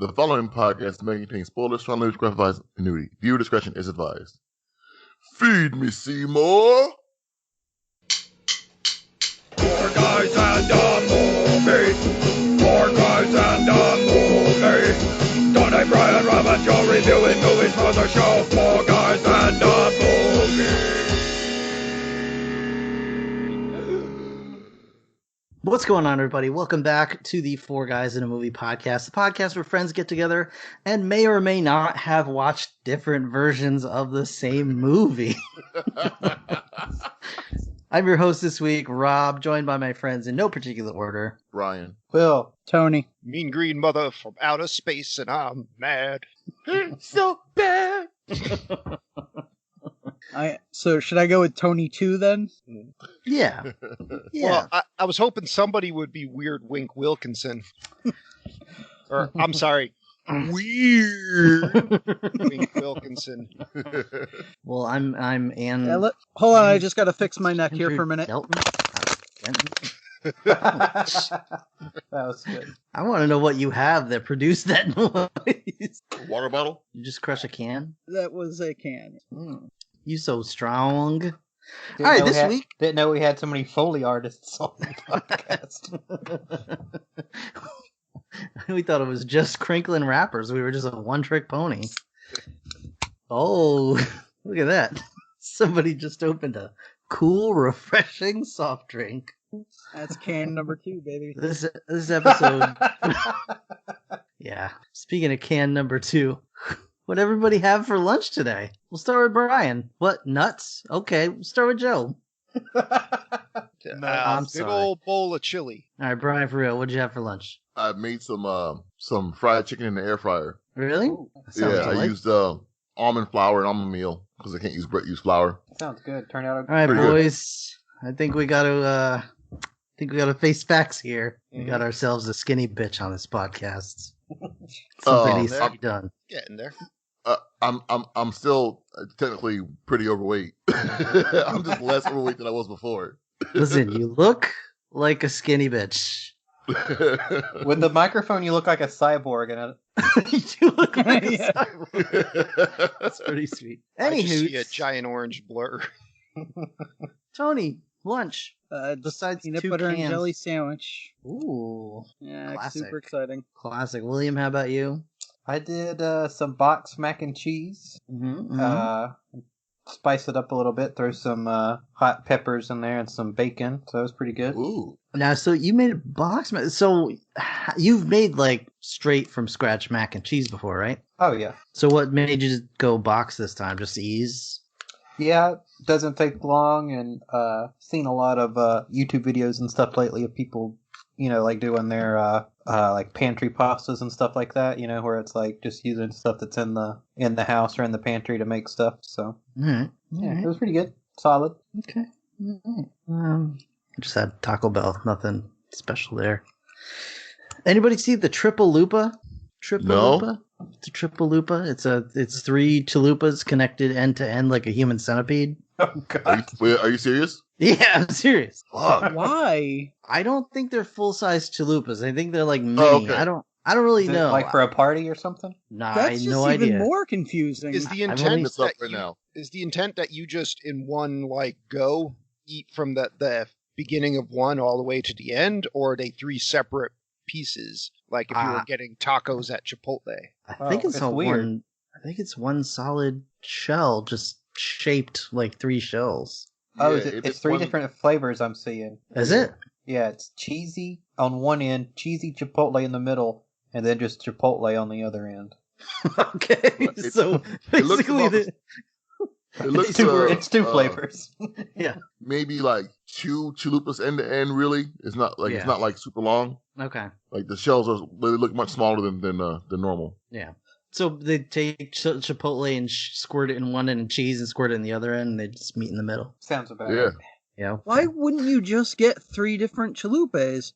The following podcast may contain spoilers, strong language, graphic and nudity. Viewer discretion is advised. Feed me, Seymour! Four guys and a movie. Four guys and a movie. Donnie, Brian, Rob, and Joe reviewing movies for the show. Four guys and a movie. What's going on, everybody? Welcome back to the Four Guys in a Movie podcast, the podcast where friends get together and may or may not have watched different versions of the same movie. I'm your host this week, Rob, joined by my friends in no particular order. Brian. Will. Tony. Mean green mother from outer space, and I'm mad. It's so bad! So should I go with Tony 2 then? Yeah. Well, I was hoping somebody would be Weird Wink Wilkinson. Or, I'm sorry, Weird Wink Wilkinson. Well, I'm Ann. Yeah, hold on, I just gotta fix my neck here for a minute. Delton? That was good. I want to know what you have that produced that noise. Water bottle? You just crush a can? That was a can. You so strong. Didn't All right, know this week. Didn't know we had so many Foley artists on the podcast. We thought it was just crinkling wrappers. We were just a one-trick pony. Oh, look at that. Somebody just opened a cool, refreshing soft drink. That's can number 2, baby. This episode... Yeah. Speaking of can number 2, what everybody have for lunch today? We'll start with Brian. What, nuts? Okay, we'll start with Joe. I'm Big sorry. old bowl of chili. All right, Brian, for real, what'd you have for lunch? I made some fried chicken in the air fryer. Really? That sounds Yeah, I delightful. used almond flour and almond meal because I can't use flour. Sounds good. Turned out All right, Pretty good. boys. I think we got to face facts here. We got ourselves a skinny bitch on this podcast. Something needs to be done. Getting there. I'm still technically pretty overweight. I'm just less overweight than I was before. Listen, you look like a skinny bitch. With the microphone, you look like a cyborg, and You do look like a Yeah. cyborg. That's pretty sweet. I just see a Anywho, giant orange blur. Tony, lunch. Just Besides peanut 2 butter and cans. jelly sandwich. Ooh, Yeah, Classic. super exciting. classic. William, how about you? I did some box mac and cheese. Spice it up a little bit. Throw some hot peppers in there and some bacon. So it was pretty good. Ooh. Now, so you made a box mac. So you've made like straight from scratch mac and cheese before, right? Oh yeah, So what made you go box this time? Just ease? yeah. Doesn't take long, and seen a lot of YouTube videos and stuff lately of people, like doing their like pantry pastas and stuff like that. Where it's like just using stuff that's in the house or in the pantry to make stuff. So All right. yeah, it was pretty good, solid. Okay. All right. I just had Taco Bell. Nothing special there. Anybody see the Triple Lupa? No. It's a Triple Lupa. It's 3 chalupas connected end to end like a human centipede. Oh god. Are you serious? Yeah, I'm serious. Fuck. Why? I don't think they're full size chalupas. I think they're like mini. Oh, okay. I don't really Is it know. like for a party or something? Nah, I That's had just no even idea. more confusing. Is the I've intent only- It's up that right now. is the intent that you just in one go eat from the beginning of one all the way to the end, or are they 3 separate pieces? Like if you were getting tacos at Chipotle. I think it's it's all weird. one. I think it's one solid shell, just shaped like 3 shells. Oh, Yeah, it's 3 one- different flavors I'm seeing. Is it? Yeah, it's cheesy on one end, cheesy chipotle in the middle, and then just chipotle on the other end. Okay, so it looks basically, about It looks It's two flavors. yeah. maybe like 2 chalupas end to end. Really, it's not like Yeah. it's not like super long. Okay, Like the shells they look much smaller than normal. yeah. So they take Chipotle and squirt it in one end and cheese and squirt it in the other end, and they just meet in the middle. Sounds about Yeah. right. Yeah. Why wouldn't you just get 3 different chalupas?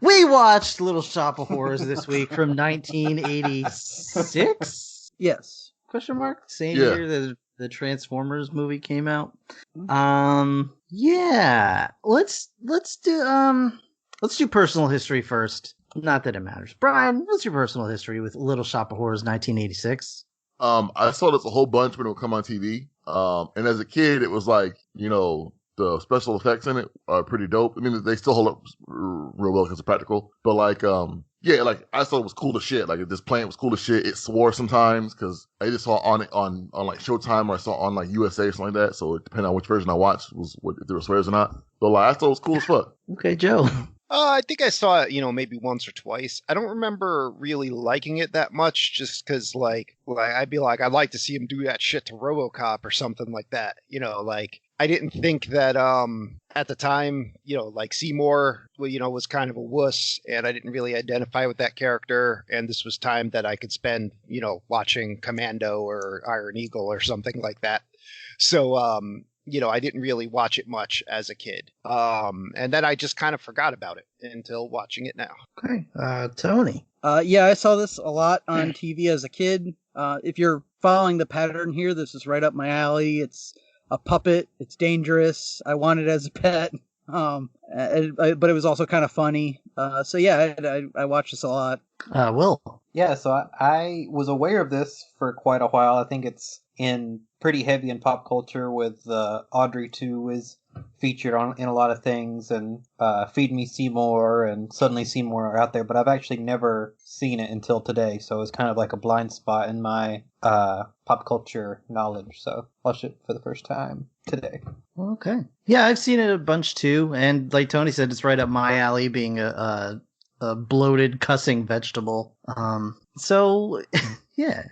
We watched Little Shop of Horrors this week from 1986? Yes. Question mark? Same Yeah. year the Transformers movie came out. Yeah. Let's do personal history first. Not that it matters. Brian, what's your personal history with Little Shop of Horrors 1986? I saw this a whole bunch when it would come on TV. And as a kid, it was like, the special effects in it are pretty dope. I mean, they still hold up real well because it's practical. But like, yeah, like I thought it was cool as shit. Like this plant was cool as shit. It swore sometimes because I just saw on like Showtime or I saw on like USA or something like that. So it depended on which version I watched was if there were swears or not. But like I thought it was cool as fuck. Okay, Joe. I think I saw it, maybe once or twice. I don't remember really liking it that much, just because, like I'd be like, I'd like to see him do that shit to RoboCop or something like that. Like I didn't think that at the time, like Seymour, was kind of a wuss, and I didn't really identify with that character. And this was time that I could spend, watching Commando or Iron Eagle or something like that. So, I didn't really watch it much as a kid. And then I just kind of forgot about it until watching it now. Okay. Tony. Yeah, I saw this a lot on TV as a kid. If you're following the pattern here, this is right up my alley. It's a puppet. It's dangerous. I want it as a pet. But it was also kind of funny. So yeah, I watched this a lot. Will. Yeah, so I was aware of this for quite a while. I think it's in pretty heavy in pop culture with Audrey 2 is featured in a lot of things, and Feed Me Seymour and Suddenly Seymour are out there, but I've actually never seen it until today, so it's kind of like a blind spot in my pop culture knowledge, so watched it for the first time today. Okay. Yeah, I've seen it a bunch too, and like Tony said, it's right up my alley, being a bloated cussing vegetable. So yeah.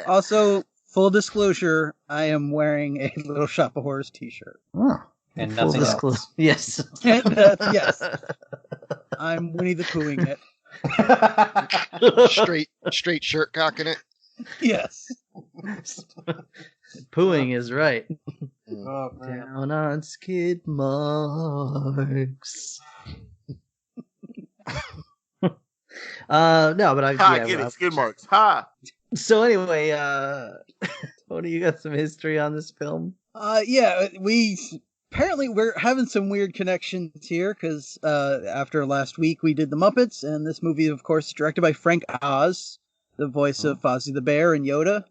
Also, full disclosure, I am wearing a Little Shop of Horrors t-shirt. Oh, And nothing else. Yes. Yes. I'm Winnie the Poohing it. Straight shirt cocking it. Yes. Poohing is right. Oh, man. Down on skid marks. No, but Get it, skid marks. Ha! So anyway, Tony, you got some history on this film? Yeah, we're having some weird connections here because after last week we did the Muppets, and this movie, of course, is directed by Frank Oz, the voice of Fozzie the Bear and Yoda.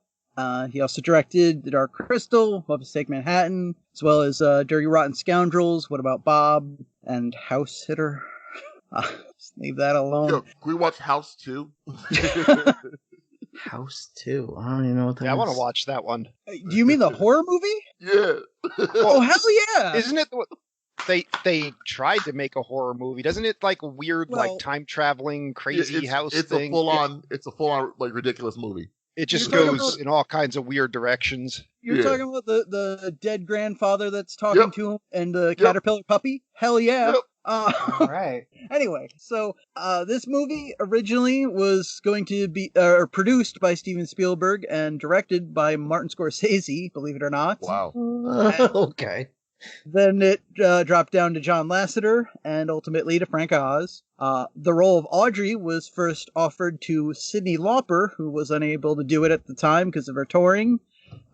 He also directed The Dark Crystal, Muppets Take Manhattan, as well as Dirty Rotten Scoundrels, What About Bob, and House Hitter. Just leave that alone. Yo, can we watch House 2? House 2. I don't even know what that is. Yeah, I want to watch that one. Do you mean the horror movie? Yeah. Oh, hell yeah! Isn't it they tried to make a horror movie? Doesn't it like a weird like time traveling crazy house thing? It's a full on like ridiculous movie. It just goes in all kinds of weird directions. You're talking about the dead grandfather that's talking to him and the caterpillar puppy? Hell yeah. Yep. All right. Anyway, so this movie originally was going to be produced by Steven Spielberg and directed by Martin Scorsese, believe it or not. Wow. Okay. Then it dropped down to John Lasseter and ultimately to Frank Oz. The role of Audrey was first offered to Cyndi Lauper, who was unable to do it at the time because of her touring.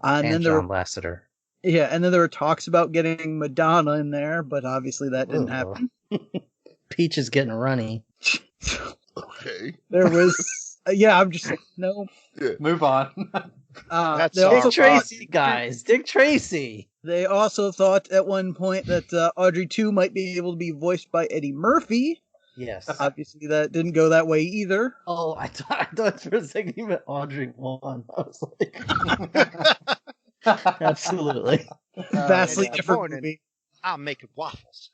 And then John Lasseter. Yeah, and then there were talks about getting Madonna in there, but obviously that didn't happen. Peach is getting runny. Okay. There was... I'm just... No. Yeah. Move on. Dick Tracy, guys. Dick Tracy. They also thought at one point that Audrey 2 might be able to be voiced by Eddie Murphy. Yes. Obviously, that didn't go that way either. Oh, I thought for a second you meant Audrey 1. I was like... Absolutely. Vastly different movie. I'm making waffles.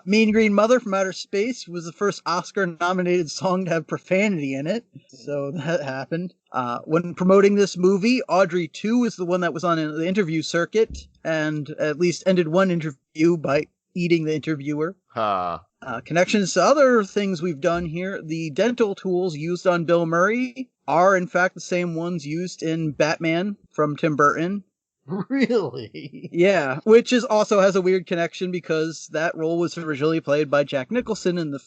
Mean Green Mother from Outer Space was the first Oscar-nominated song to have profanity in it, so that happened. When promoting this movie, Audrey 2 was the one that was on the interview circuit, and at least ended one interview by eating the interviewer. Connections to other things we've done here, the dental tools used on Bill Murray are in fact the same ones used in Batman from Tim Burton. Really? Yeah, which also has a weird connection because that role was originally played by Jack Nicholson in the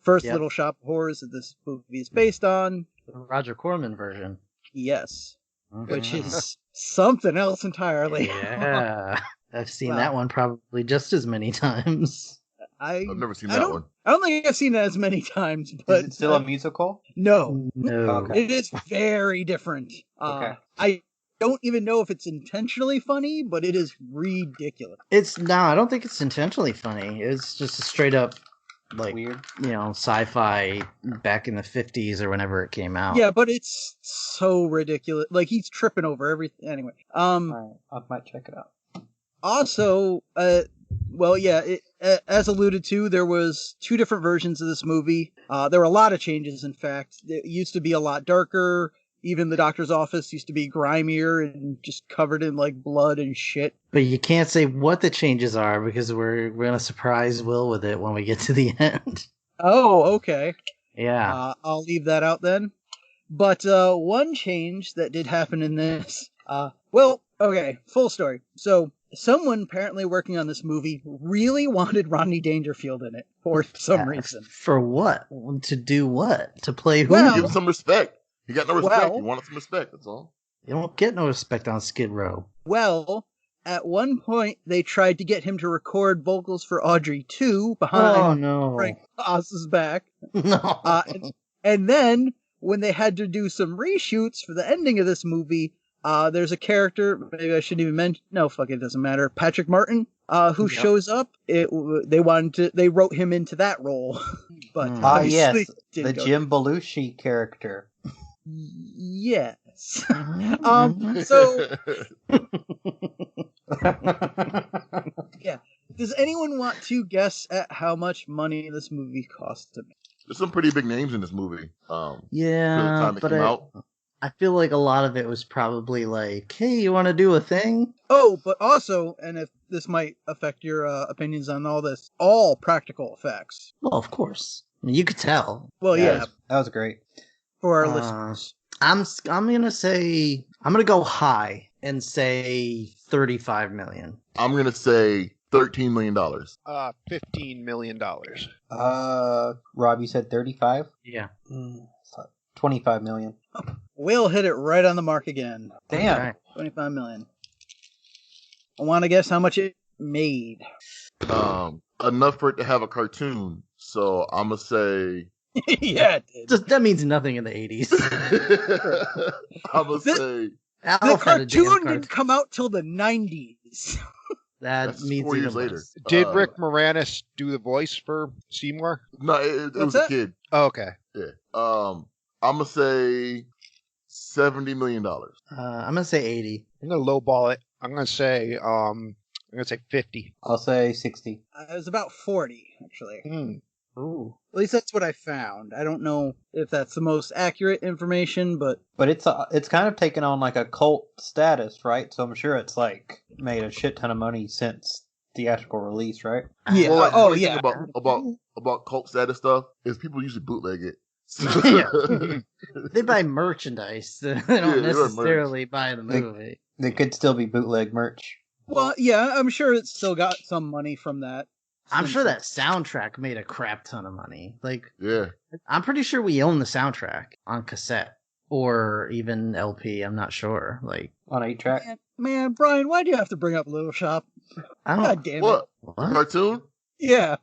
first Little Shop of Horrors that this movie is based on. The Roger Corman version. Yes. Which is something else entirely. Yeah. I've seen that one probably just as many times. I've never seen I that don't- one. I don't think I've seen it as many times, but Is it still a musical? no, No. Okay. it is very different. Okay. I don't even know if it's intentionally funny, but it is ridiculous. I don't think it's intentionally funny. It's just a straight up like Weird. sci-fi back in the 50s or whenever it came out. Yeah, but it's so ridiculous. Like he's tripping over everything. Anyway, Alright, I might check it out. also, as alluded to, there was 2 different versions of this movie. There were a lot of changes. In fact, it used to be a lot darker. Even the doctor's office used to be grimier and just covered in like blood and shit. But you can't say what the changes are because we're gonna surprise Will with it when we get to the end. Oh, okay. Yeah. I'll leave that out then. But one change that did happen in this, full story. So someone apparently working on this movie really wanted Rodney Dangerfield in it for some reason. For what? To do what? To play who? Well- Give him some respect. He got no respect. Well- He wanted some respect. That's all. You don't get no respect on Skid Row. Well, at one point they tried to get him to record vocals for Audrey 2 behind Oh no. Frank Oz's back. No. And then when they had to do some reshoots for the ending of this movie, there's a character, maybe I shouldn't even mention, no, fuck it, doesn't matter, Patrick Martin, who Yep. shows up. They wrote him into that role. But Hmm. obviously Yes, didn't the go- Jim Belushi character. Yes. Mhm. So does anyone want to guess at how much money this movie cost to make? There's some pretty big names in this movie. For the Yeah, time it but came out. I feel like a lot of it was probably like, hey, you want to do a thing? Oh, but also, and if this might affect your opinions on all this, all practical effects. Well, of course. I mean, you could tell. Well, yeah, That was great. for our Uh, listeners. I'm gonna go high and say 35 million. I'm gonna say $13 million. $15 million. Rob, you said 35? Yeah. 25 million. Will hit it right on the mark again. Damn. Okay. 25 million. I want to guess how much it made. Enough for it to have a cartoon. So I'm gonna say. Yeah, it did. Just, that means nothing in the 80s. I'm gonna The- say. The Alf had a damn cartoon didn't come out till the 90s. That That's means 4 years even later. less. Did Uh, Rick Moranis do the voice for Seymour? No, it What's was that? a kid. Oh, okay. Yeah. I'm gonna say $70 million. I'm gonna say 80. I'm gonna lowball it. I'm gonna say 50. I'll say 60. It was about 40, actually. Hmm. Ooh. At least that's what I found. I don't know if that's the most accurate information, but But it's kind of taken on like a cult status, right? So I'm sure it's like made a shit ton of money since theatrical release, right? yeah. Well, like, Oh, the funny yeah. thing about cult status stuff is people usually bootleg it. Yeah. They buy merchandise. They Yeah, don't they buy necessarily buy the They- movie. It could still be bootleg merch. Well, yeah, I'm sure it's still got some money from that. I'm sure that soundtrack made a crap ton of money. Like, Yeah. I'm pretty sure we own the soundtrack on cassette or even LP. I'm not sure. Like, On 8-track. Man, Brian, why do you have to bring up Little Shop? I God don't. damn What? What? Cartoon? Yeah,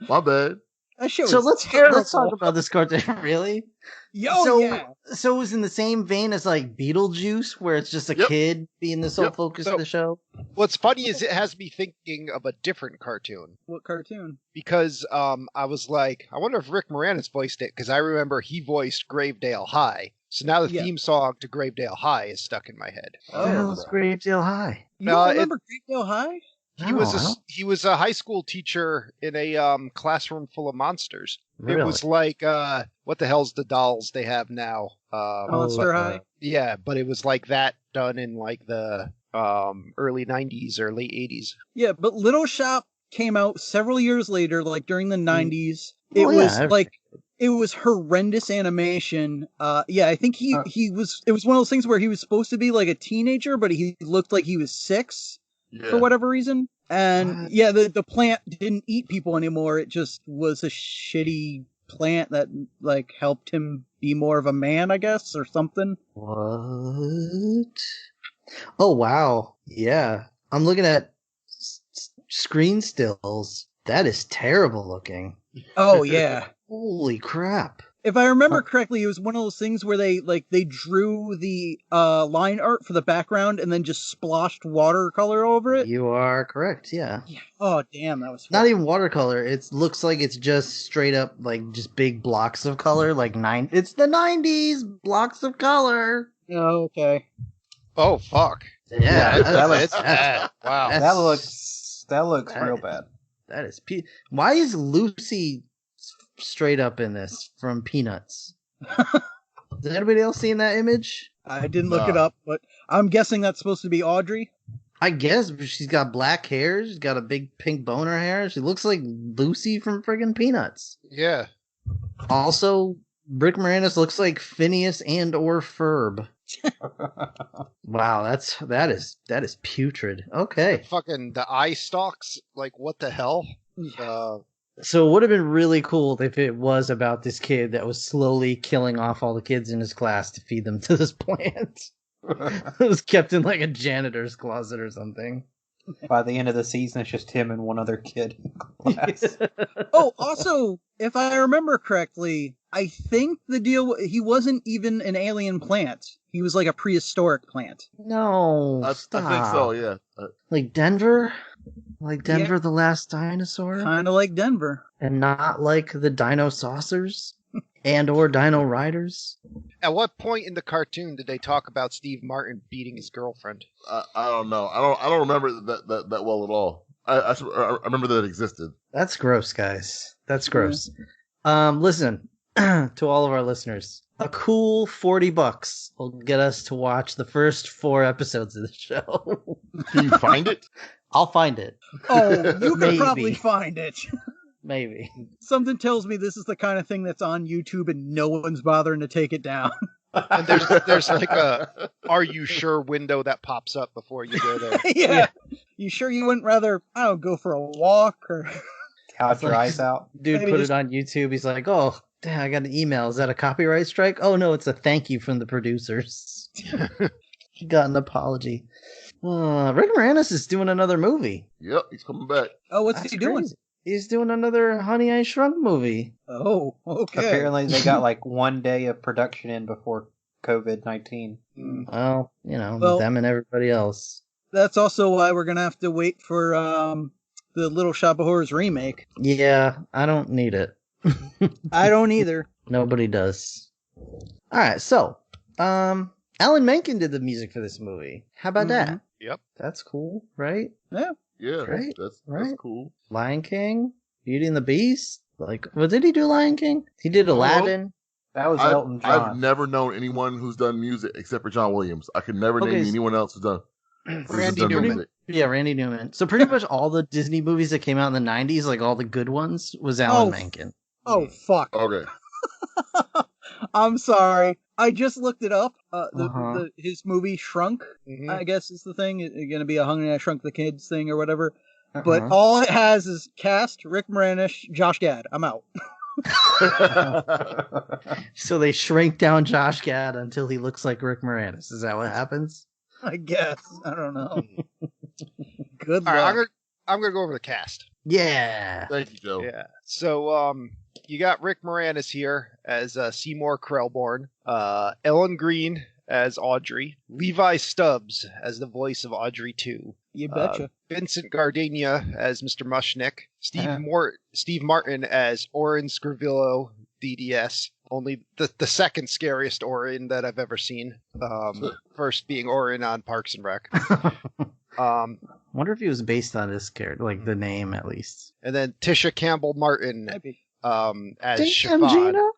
My bad. that show So is let's terrible. talk about this cartoon. Really? Oh, so, yeah. So it was in the same vein as like Beetlejuice, where it's just a Yep. kid being the sole Yep. focus So- of the show. What's funny is it has me thinking of a different cartoon What cartoon? because I was like, I wonder if Rick Moranis voiced it because I remember he voiced Gravedale High. So now the Yeah. theme song to Gravedale High is stuck in my head. Oh. The hell's Gravedale High? You No, don't it- remember Greendale High? He was a high school teacher in a classroom full of monsters. Really? It was like what the hell's the dolls they have now? Monster High? Yeah, but it was like that done in like the early 90s or late 80s. Yeah, but Little Shop came out several years later, like during the 90s. It Oh, yeah, was like it was horrendous animation. Yeah, I think he was. It was one of those things where he was supposed to be like a teenager, but he looked like he was 6 Yeah. for whatever reason. And What? yeah, the plant didn't eat people anymore. It just was a shitty plant that like helped him be more of a man, I guess, or something. What? Oh wow! Yeah, I'm looking at screen stills, That is terrible looking. Oh yeah. Holy crap. If I remember correctly, it was one of those things where they drew the line art for the background and then just splotched watercolor over it. You are correct, yeah. Oh damn, that was Not even watercolor. It looks like it's just straight up like just big blocks of color, like it's the 90s blocks of color. Oh, okay. Oh fuck. Yeah, that looks it's bad. Wow. That looks real bad. That is why is Lucy straight up in this from Peanuts? Has anybody else seen that image? I didn't look it up, but I'm guessing that's supposed to be Audrey. I guess she's got black hair. She's got a big pink boner hair. She looks like Lucy from friggin' Peanuts. Yeah. Also, Rick Moranis looks like Phineas and or Ferb. Wow, that is putrid. Okay. Fucking the eye stalks. Like, what the hell? So it would have been really cool if it was about this kid that was slowly killing off all the kids in his class to feed them to this plant. It was kept in like a janitor's closet or something. By the end of the season, it's just him and one other kid in class. Oh, also, if I remember correctly, I think the deal, he wasn't even an alien plant. He was like a prehistoric plant. No, I stop. think so, yeah. Like Denver? Like Denver the Last Dinosaur? Kind of like Denver. And not like the Dino Saucers? And or Dino Riders? At what point in the cartoon did they talk about Steve Martin beating his girlfriend? I don't know. I don't remember that well at all. I remember that it existed. That's gross, guys. That's gross. Listen, to all of our listeners, a cool $40 will get us to watch the first 4 episodes of the show. Can you find it? I'll find it. Oh, you Maybe. could probably find it. Maybe. Something tells me this is the kind of thing that's on YouTube and no one's bothering to take it down. And there's like a "Are you sure?" window that pops up before you go there. Yeah. You sure you wouldn't rather, I don't know, go for a walk or... Count your eyes out. Dude Maybe put just- it on YouTube. He's like, oh, damn, I got an email. Is that a copyright strike? Oh, no, it's a thank you from the producers. He got an apology. Rick Moranis is doing another movie. Yep, he's coming back. Oh, what's That's he doing? crazy. He's doing another Honey, I Shrunk movie. Oh, okay. Apparently, they got like 1 day of production in before COVID-19. Well, you know, Well- them and everybody else. That's also why we're going to have to wait for the Little Shop of Horrors remake. Yeah, I don't need it. I don't either. Nobody does. All right, so, Alan Menken did the music for this movie. How about that? Yep. That's cool, right? Yeah, Right, that's right. cool. Lion King, Beauty and the Beast. Like, what did he do? Lion King? He did Aladdin. That was Elton I've John. never known anyone who's done music except for John Williams. I could never Okay, name so- anyone else who's done. Randy Newman. Yeah, Randy Newman. So pretty much all the Disney movies that came out in the 90s, like all the good ones, was Alan Oh, Menken. Oh, fuck. Okay. I'm sorry. I just looked it up. Uh-huh. His movie Shrunk, Mhm. I guess is the thing. It's going to be a Hungry I Shrunk the Kids thing or whatever. Uh-huh. But all it has is cast, Rick Moranis, Josh Gad. I'm out. So they shrink down Josh Gad until he looks like Rick Moranis. Is that what happens? I guess. I don't know. Good All right, luck. I'm gonna go over the cast. Yeah. Thank you, Joe. Yeah. So you got Rick Moranis here as Seymour Krelborn, Ellen Green as Audrey, Levi Stubbs as the voice of Audrey 2, You betcha. Vincent Gardenia as Mr. Mushnick, Uh-huh. Steve Martin as Orin Scrivillo, DDS. Only the second scariest Orin that I've ever seen. First being Orin on Parks and Rec. Wonder if he was based on this character, like the name at least. And then Tisha Campbell Martin Might be. as Damn, Chiffon. Gina.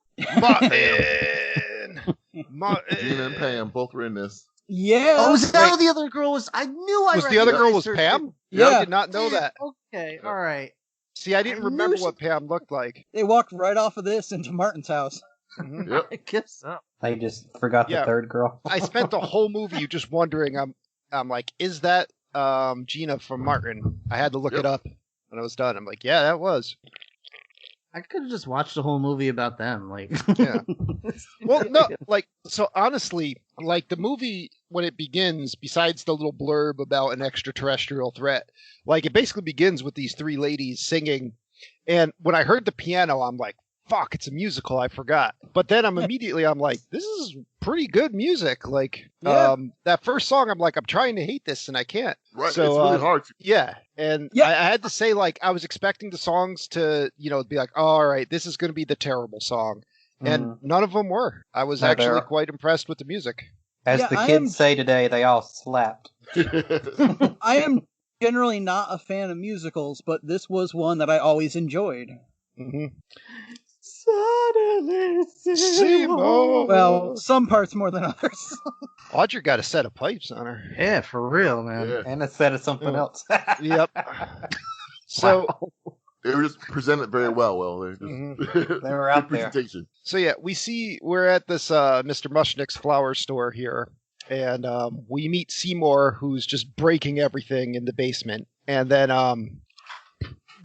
Martin. Gina and Pam both were in this. Yeah. Oh, was that Wait. what the other girl was? I knew I Was the other girl was recognized her. Pam? Yeah. I did not know that. Okay, all right. See, I didn't I remember knew what Pam looked like. They walked right off of this into Martin's house. Mhm. Yep. I guess so. They just forgot Yeah. the third girl. I spent the whole movie just wondering. I'm like, is that Gina from Martin? I had to look it up when I was done. I'm like, yeah, that was. I could have just watched the whole movie about them. Like, Yeah. Well, no, like, so honestly, like the movie when it begins, besides the little blurb about an extraterrestrial threat, like it basically begins with these three ladies singing. And when I heard the piano, I'm like, fuck, it's a musical. I forgot. But then I'm like, this is pretty good music. Like, Yeah. that first song, I'm like, I'm trying to hate this and I can't. Right. So, it's really hard. Yeah. And Yeah. I had to say, like, I was expecting the songs to, be like, oh, all right, this is going to be the terrible song. And none of them were. I was No, actually they're- quite impressed with the music. As Yeah, the I kids am- say today, they all slapped. I am generally not a fan of musicals, but this was one that I always enjoyed. Mm-hmm. Suddenly, Seymour. Well, some parts more than others. Audrey got a set of pipes on her. Yeah, for real, man. Yeah. And instead of something else. Yep. So, They were just presented very well. Well, they just Mhm. They were out good there. presentation. So yeah, we're at this Mr. Mushnick's flower store here, and we meet Seymour, who's just breaking everything in the basement, and then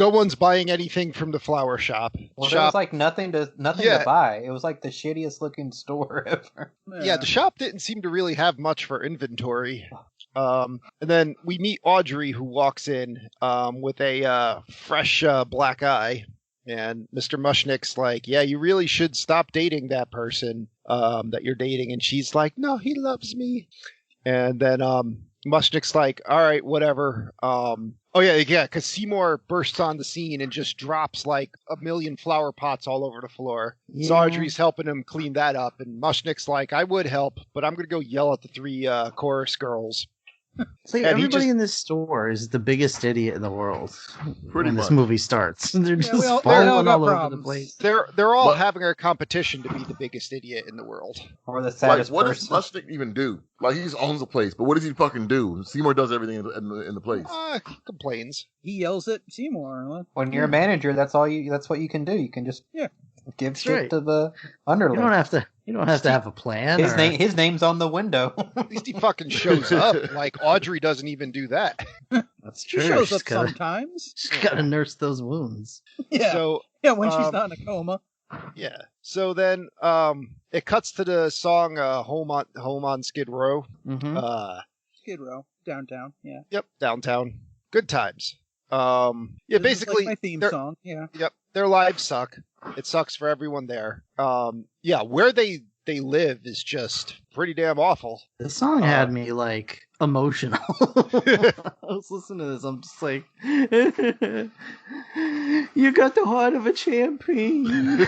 no one's buying anything from the flower shop. Well, there was like nothing to Yeah. buy. It was like the shittiest looking store ever. Yeah, the shop didn't seem to really have much for inventory. And then we meet Audrey, who walks in with a fresh black eye. And Mr. Mushnick's like, yeah, you really should stop dating that person that you're dating. And she's like, no, he loves me. And then Mushnick's like, all right, whatever. Because Seymour bursts on the scene and just drops like a million flower pots all over the floor. So Yeah. Audrey's helping him clean that up. And Mushnick's like, I would help, but I'm going to go yell at the three chorus girls. It's like And he everybody just- in this store is the biggest idiot in the world Pretty when much. this movie starts. They're just we all falling got all over the problems. place. They're all But- having a competition to be the biggest idiot in the world. Or the Like, saddest what does person. Mushnick even do? Like, he just owns the place, but what does he fucking do? Seymour does everything in the place. He complains. He yells at Seymour. When you're a manager, that's what you can do. You can just give That's shit right. to the You underling. don't have to. You don't have to have a plan. His name's on the window. At least he fucking shows up. Like Audrey doesn't even do that. That's He true. shows She's up gotta, sometimes. she's gotta nurse those wounds. Yeah, So when she's not in a coma. yeah. So then it cuts to the song Home on Skid Row. Mm-hmm. Skid Row, downtown. Yeah. Yep, downtown. Good times. Yeah, This is basically like my theme they're- song. Yeah. Yep, their lives suck. It sucks for everyone there. Yeah, where they live is just pretty damn awful. The song had me like emotional. I was listening to this. I'm just like, you got the heart of a champion.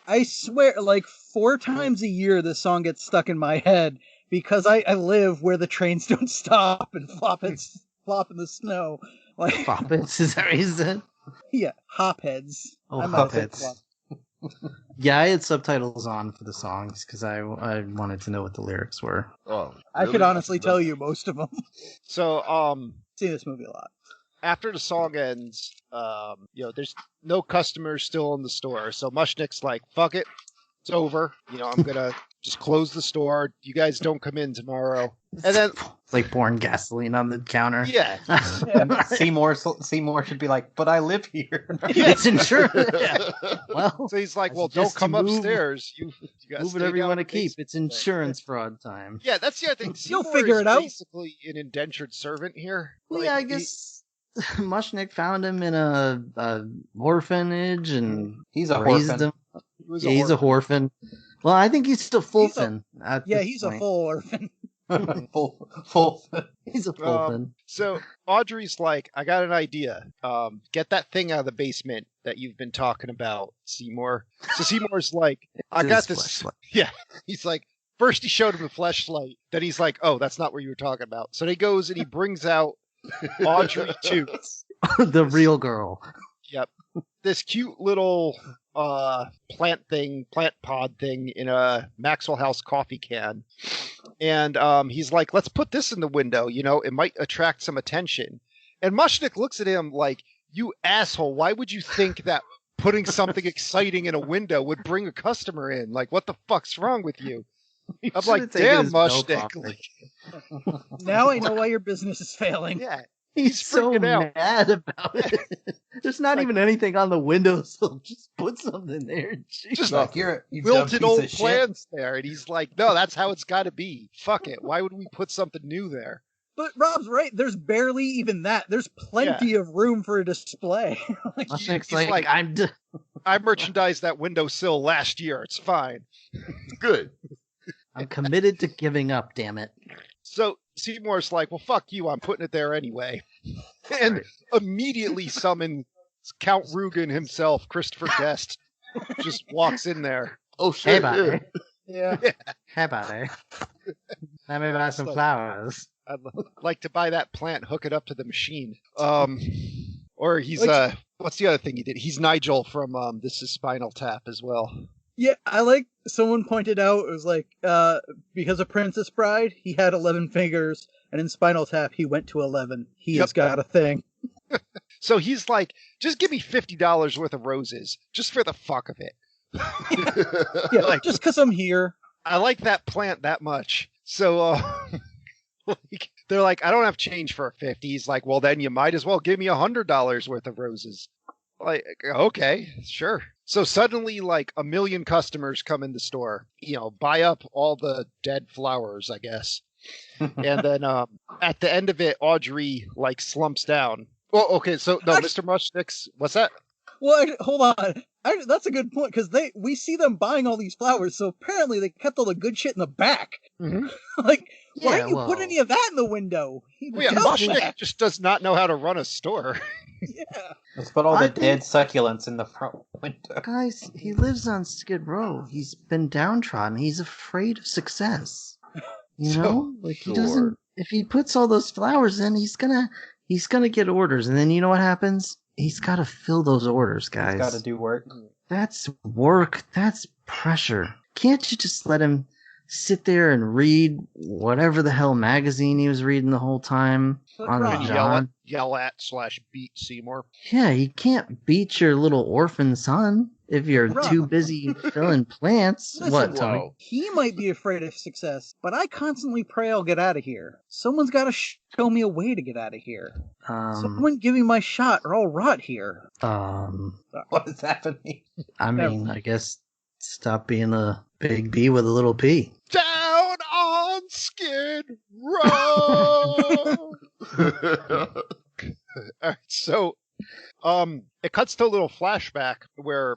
I swear, like 4 times a year, this song gets stuck in my head because I live where the trains don't stop and flop in the snow. Like, Poppets, is that what he said? yeah, hopheads. Oh, I might have said Poppets. flop. Yeah, I had subtitles on for the songs because I wanted to know what the lyrics were. Oh, I could really? honestly tell you most of them. So Seen this movie a lot. after the song ends, there's no customers still in the store. So Mushnick's like, fuck it, it's over. I'm gonna just close the store. You guys don't come in tomorrow. And then It's like pouring gasoline on the counter. yeah, Seymour should be like, but I live here. It's insurance. Yeah. Well, so he's like, I well, don't suggest come you move- upstairs. You gotta move stay whatever you down want to in the keep. basement." It's insurance fraud time. Yeah, that's the other thing. You'll Seymour figure is it out. Basically, an indentured servant here. Well, Like, yeah, I he- guess Mushnick found him in a orphanage and He's a raised orphan. him. he was Yeah, he's a orphan. orphan. Well, I think he's still full He's a- fin. Yeah, he's a full orphan. full. He's a full Um, fin. So Audrey's like, I got an idea. Get that thing out of the basement that you've been talking about, Seymour. So Seymour's like, I It's got his this. fleshlight. Yeah. He's like, first he showed him the fleshlight. Then he's like, oh, that's not what you were talking about. So he goes and he brings out Audrey too. The real girl. Yep. This cute little plant pod thing in a Maxwell House coffee can. And he's like, let's put this in the window. It might attract some attention. And Mushnick looks at him like, you asshole, why would you think that putting something exciting in a window would bring a customer in? Like, what the fuck's wrong with you? I'm Should've like, taken damn, his belt Mushnick. off. Like, Now I know why your business is failing. yeah. He's so freaking out. mad about it. There's not even anything on the windowsill. Just put something there. Jeez. Just Like, you dumb built in piece old of shit. plans there, and he's like, no, that's how it's got to be. Fuck it. Why would we put something new there? But Rob's right. There's barely even that. There's plenty of room for a display. Like, Mushnick's he's like, I'm I merchandised that windowsill last year. It's fine. Good. committed to giving up, damn it. So Seymour's like, well, fuck you. I'm putting it there anyway. And immediately summons Count Rugen himself, Christopher Guest, just walks in there. Oh Hey, shit! buddy. Yeah. yeah. Hey, buddy. Let me buy some flowers. I'd like to buy that plant, hook it up to the machine. Or he's what's the other thing he did? He's Nigel from This Is Spinal Tap as well. Yeah, I like someone pointed out it was like because of Princess Bride, he had 11 fingers, and in Spinal Tap he went to 11. He has got a thing. So he's like, just give me $50 worth of roses, just for the fuck of it. Yeah, Like- just because I'm here. I like that plant that much. So like, they're like, I don't have change for a 50. He's like, well, then you might as well give me $100 worth of roses. Like, okay, sure. So suddenly, like, 1 million customers come in the store, buy up all the dead flowers, I guess. And then at the end of it, Audrey, like, slumps down. Well, okay, so, no, Mr. Mushnick's, what's that? Well, hold on. That's a good point because we see them buying all these flowers, so apparently they kept all the good shit in the back. Mm-hmm. Like, why Yeah, didn't you put well- any of that in the window? Well, yeah, Tell Mushnick that. just does not know how to run a store. Yeah. Let's put all I the dead succulents in the front window. Guys, he lives on Skid Row. He's been downtrodden. He's afraid of success. You So- know? Like he Sure. doesn't if he puts all those flowers in, he's gonna get orders, and then you know what happens? He's gotta fill those orders, guys. He's got to do work. That's work. That's pressure. Can't you just let him sit there and read whatever the hell magazine he was reading the whole time But on the Rob, Yell at / beat Seymour. Yeah, you can't beat your little orphan son if you're Rob. too busy filling plants. Listen, What, Tony? Wow. he might be afraid of success, but I constantly pray I'll get out of here. Someone's got to show me a way to get out of here. Someone give me my shot or I'll rot here. What is happening? I mean, I guess stop being a big B with a little P. Down on Skid Row. All right, so it cuts to a little flashback where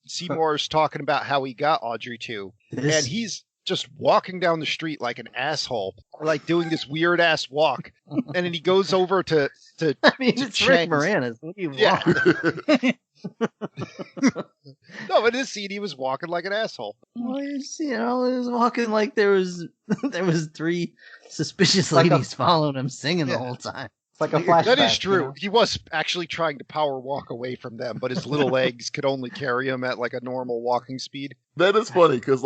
Seymour's talking about how he got Audrey 2, and he's just walking down the street like an asshole, like doing this weird ass walk, and then he goes over to I mean, to it's Rick Chang's. Moranis. What do you Yeah. want? No, in this scene he was walking like an asshole. Well, he was walking like there was 3 suspicious Like a- ladies following him, singing the Yeah. whole time. It's like a flashback. That is true. you know? He was actually trying to power walk away from them, but his little legs could only carry him at like a normal walking speed. That is funny because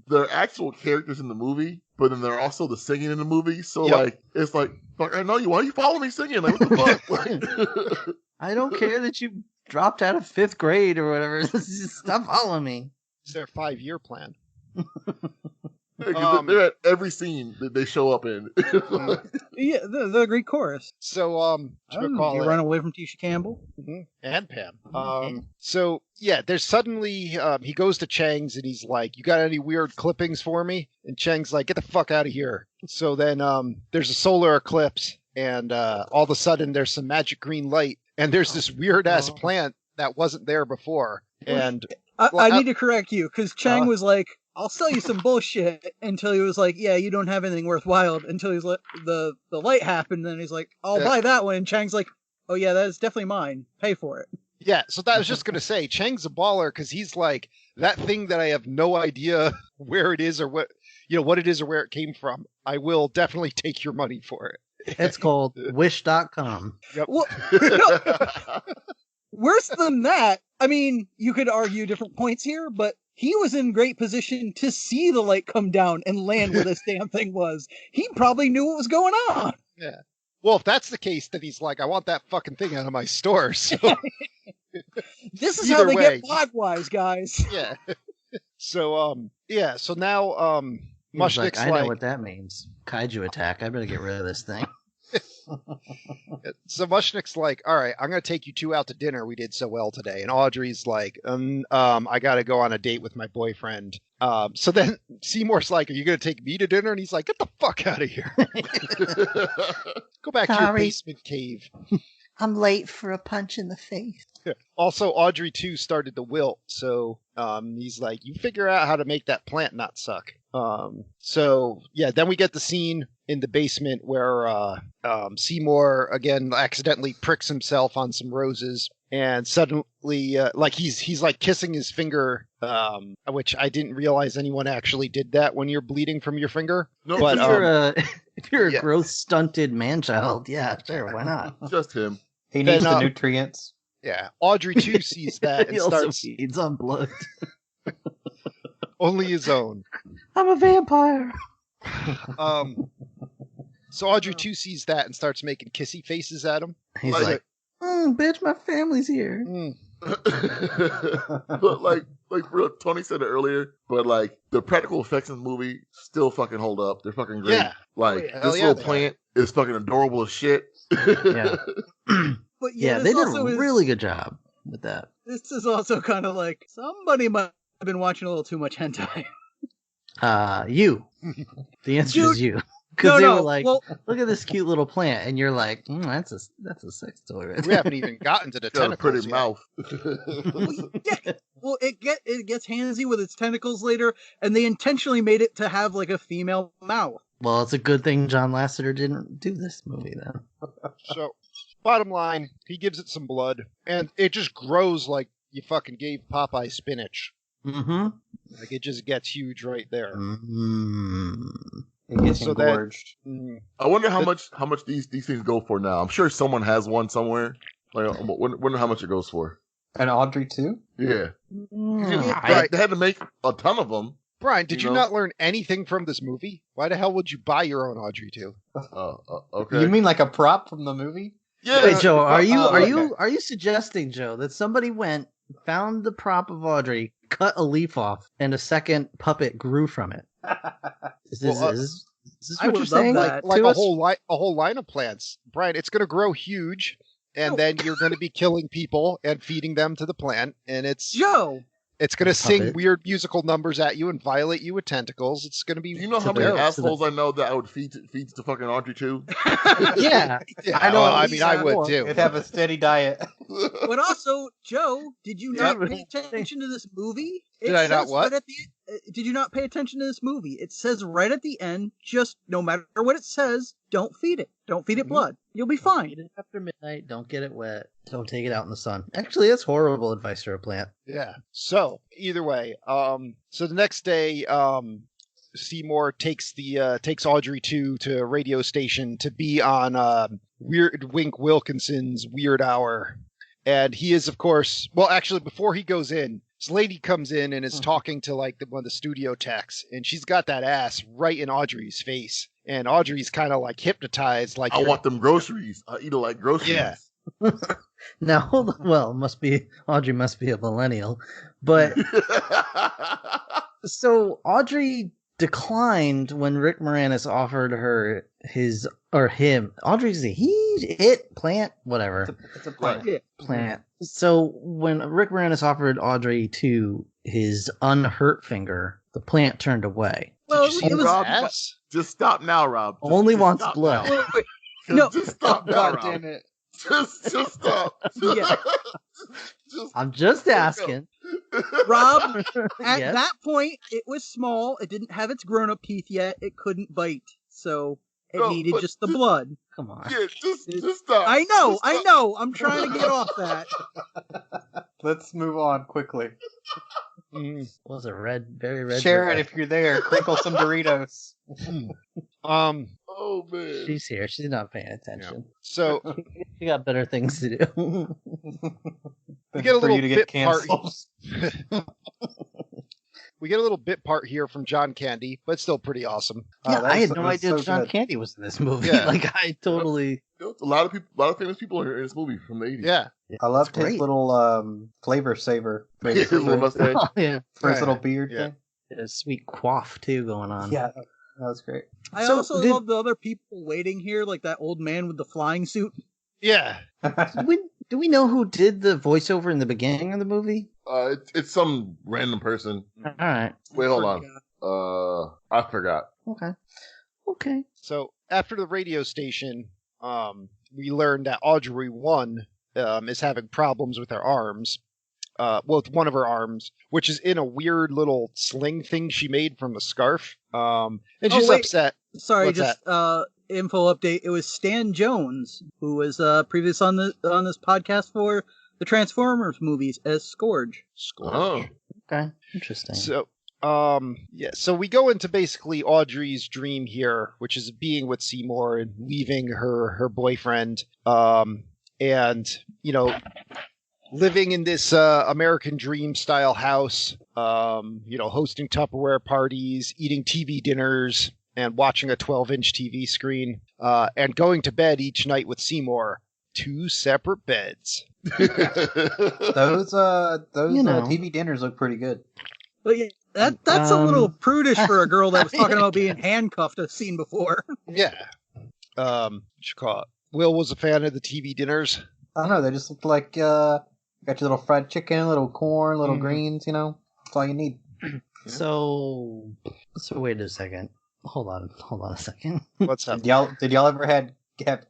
they're actual characters in the movie, but then they're also the singing in the movie. So Yep. it's like I know you. Why are you following me singing? Like what the fuck? Like, I don't care that you dropped out of 5th grade or whatever. Just stop following me. It's their 5-year plan. they're at every scene that they show up in. Yeah, the great chorus. So I don't know, you run away from Tisha Campbell? and Pam. So yeah, there's suddenly he goes to Chang's and he's like, "You got any weird clippings for me?" And Chang's like, "Get the fuck out of here." So then there's a solar eclipse, and all of a sudden there's some magic green light, and there's this weird ass plant that wasn't there before, and I need to correct you because Chang was like, I'll sell you some bullshit until he was like, yeah, you don't have anything worthwhile until he's the light happened. Then he's like, I'll buy that one. And Chang's like, oh yeah, that is definitely mine. Pay for it. yeah. So that I was just gonna say, Chang's a baller because he's like that thing that I have no idea where it is or what it is or where it came from. I will definitely take your money for it. It's called Wish.com. Yep. Well, worse than that, I mean, you could argue different points here, but he was in great position to see the light come down and land where this damn thing was. He probably knew what was going on. Yeah. Well, if that's the case, then he's like, I want that fucking thing out of my store. So This is Either how they way. get Blogwise, guys. yeah. So yeah. So now He was Mushnick's I like, know what that means. Kaiju attack. I better get rid of this thing. So Mushnick's like, all right, I'm going to take you two out to dinner. We did so well today. And Audrey's like, I got to go on a date with my boyfriend. So then Seymour's like, are you going to take me to dinner? And he's like, get the fuck out of here. Go back to your Sorry. basement cave. I'm late for a punch in the face. Also, Audrey, too, started to wilt. So he's like, you figure out how to make that plant not suck. Then we get the scene in the basement where Seymour, again, accidentally pricks himself on some roses. And suddenly, he's like kissing his finger, which I didn't realize anyone actually did that when you're bleeding from your finger. No, But, If you're a yeah. growth stunted man child, yeah, sure, why not? just him. He needs Then, the nutrients. Yeah, Audrey too sees that and He also starts feeds on blood. only his own. I'm a vampire. So Audrey too sees that and starts making kissy faces at him. He's Like- like, bitch, my family's here. Mm. But like Tony said it earlier, but like the practical effects in the movie still fucking hold up. They're fucking great. Yeah. Like Hell this yeah, little they are. plant is fucking adorable as shit. Yeah. But Yeah, this they did also a is- really good job with that. This is also kind of like somebody might have been watching a little too much hentai. You. The answer Dude, is you. Because they were like, well, look at this cute little plant, and you're like, that's a sex toy right We there. haven't even gotten to the Got a tentacles pretty yet. mouth. it gets handsy with its tentacles later, and they intentionally made it to have like a female mouth. Well, it's a good thing John Lasseter didn't do this movie then. So, bottom line, he gives it some blood, and it just grows like you fucking gave Popeye spinach. Mm-hmm. Like it just gets huge right there. Mm-hmm. It gets So that- engorged. Mm. I wonder how much these things go for now. I'm sure someone has one somewhere. Like, I wonder how much it goes for. And Audrey too? Yeah, Right. They had to make a ton of them. Brian, did You you know? not learn anything from this movie? Why the hell would you buy your own Audrey 2? Okay. You mean like a prop from the movie? Yeah. Wait, Joe, are okay. you suggesting, Joe, that somebody went, found the prop of Audrey, cut a leaf off, and a second puppet grew from it? Is this, Well, is this I what would you're love saying? that. Like to a us? whole line of plants. Brian, it's going to grow huge, and No. then you're going to be killing people and feeding them to the plant, and it's Joe, going to sing Puppet. weird musical numbers at you and violate you with tentacles. It's going to be Do you know how many terrible. assholes I know that I would feed to fucking Audrey too? Yeah. Yeah, I know well, at I least mean, I would one. too. It'd have a steady diet. but also Joe, did you Yeah, not but- pay attention to this movie? Did I not says what? Right at did you not pay attention to this movie? It says right at the end, just no matter what it says, don't feed it. Don't feed it blood. You'll be Eat fine. it after midnight. Don't get it wet. Don't take it out in the sun. Actually, that's horrible advice for a plant. Yeah. So either way, so the next day, Seymour takes Audrey to a radio station to be on Weird Wink Wilkinson's Weird Hour, and he is, of course, well, actually, before he goes in, this lady comes in and is talking to like one of the studio techs, and she's got that ass right in Audrey's face, and Audrey's kind of like hypnotized, like I want them groceries. I eat it like groceries. Yeah. Now, hold on. Well, Audrey must be a millennial, but so Audrey declined when Rick Moranis offered her him. Audrey's plant, whatever. It's a plant. Yeah. Plant. So when Rick Moranis offered Audrey to his unhurt finger, the plant turned away. Well, Did you see it was. Rob, ass? Just stop now, Rob. Just- Only just wants stop blood. now. Wait, wait, Just- No. Just stop now, God Rob. damn it. Just stop. Yeah. Just- I'm just asking. Rob, at Yes? that point, it was small. It didn't have its grown-up teeth yet. It couldn't bite, so it No, needed but just the just- blood. Come on. Yeah, just stop. I know, Just I stop. know. I'm trying to get off that. Let's move on quickly. Mm. What was it very red? Sharon, if you're there, crinkle some Doritos. Oh man. She's here. She's not paying attention. So She got better things to do. We get a For little you to get bit part- canceled. we get a little bit part here from John Candy, but still pretty awesome. Yeah, Oh, I had that's- no that's idea so John good. Candy was in this movie. Yeah. Like I totally. A lot of famous people are in this movie from the 80s. Yeah. I loved his great. little flavor saver thing His little mustache. Oh, yeah, for his Yeah. little beard Yeah. thing. a sweet quaff too going on. Yeah, That was great. I So, also love the other people waiting here, like that old man with the flying suit. Yeah. Do we know who did the voiceover in the beginning of the movie? It's some random person. All right. Wait, hold on. Forgot. I forgot. Okay. So after the radio station, we learned that Audrey 1 is having problems with her arms. With one of her arms, which is in a weird little sling thing she made from a scarf. And she's upset. Sorry, What's just info update. It was Stan Jones who was previous on this podcast for the Transformers movies as Scourge. Oh. Okay. Interesting. So, so we go into basically Audrey's dream here, which is being with Seymour and leaving her boyfriend, and living in this American dream style house, hosting Tupperware parties, eating TV dinners, and watching a 12-inch TV screen, and going to bed each night with Seymour. 2 separate beds. Those TV dinners look pretty good. But yeah, that's a little prudish for a girl that was talking about being handcuffed. I've seen before. Yeah. What you call it? Will was a fan of the TV dinners. I don't know. They just look like got your little fried chicken, little corn, little greens. That's all you need. So wait a second. Hold on a second. What's up? Did y'all ever have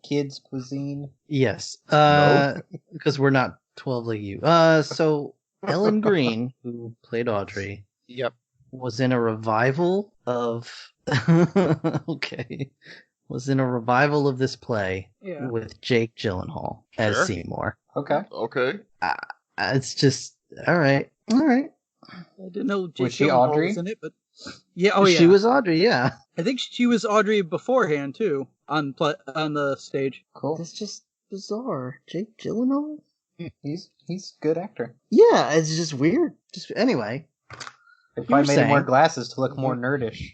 kids cuisine? Yes. No. Because we're not 12 like you. So Ellen Green, who played Audrey, Yep. was in a revival of was in a revival of this play with Jake Gyllenhaal as Sure. Seymour. Okay. Okay. It's just all right. I didn't know Jake Was she Gyllenhaal Audrey? was in it, but yeah, oh yeah, She was Audrey. Yeah. I think she was Audrey beforehand too on the stage. Cool. That's just bizarre. Jake Gyllenhaal. He's a good actor. Yeah, it's just weird. Just anyway. They probably made him wear saying- glasses to look more nerdish.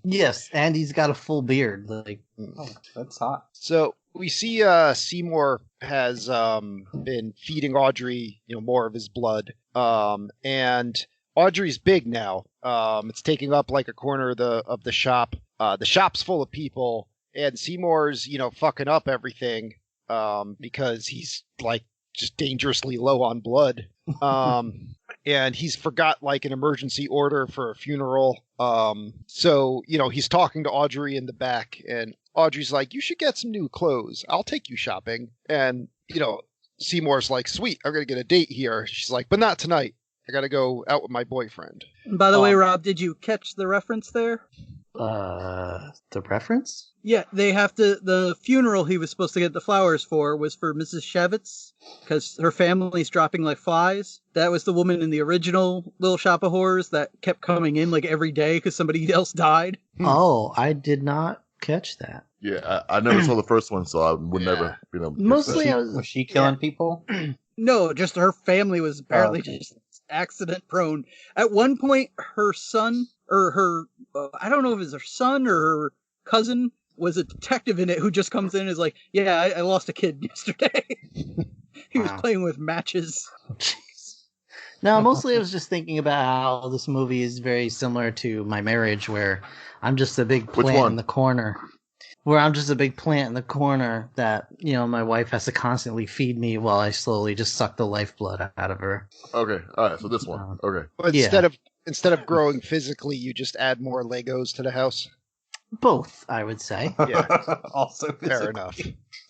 Yes, and he's got a full beard. Like, Oh, that's hot. So we see Seymour has been feeding Audrey, more of his blood. And Audrey's big now. It's taking up like a corner of the shop. The shop's full of people, and Seymour's, fucking up everything because he's like just dangerously low on blood. And he's forgot like an emergency order for a funeral. So, he's talking to Audrey in the back, and Audrey's like, "You should get some new clothes. I'll take you shopping." And, Seymour's like, "Sweet, I'm going to get a date here." She's like, "But not tonight. I got to go out with my boyfriend." And by the way, Rob, did you catch the reference there? the reference? Yeah, they have to. The funeral he was supposed to get the flowers for was for Mrs. Shevitz because her family's dropping like flies. That was the woman in the original Little Shop of Horrors that kept coming in like every day because somebody else died. Oh, I did not catch that. Yeah, I never saw the first one, so I would never, Mostly, I Was she killing people? No, just her family was apparently okay. just accident prone. At one point, her son, or her, I don't know if it's her son or her cousin, was a detective in it who just comes in and is like, "Yeah, I lost a kid yesterday." He was Wow. playing with matches. Jeez. No, mostly I was just thinking about how this movie is very similar to My Marriage, where I'm just a big Which plant one? in the corner. Where I'm just a big plant in the corner that, my wife has to constantly feed me while I slowly just suck the lifeblood out of her. Okay, all right. So this one. Okay. But Yeah. instead of growing physically, you just add more Legos to the house. Both, I would say. Yeah. Also, Fair enough.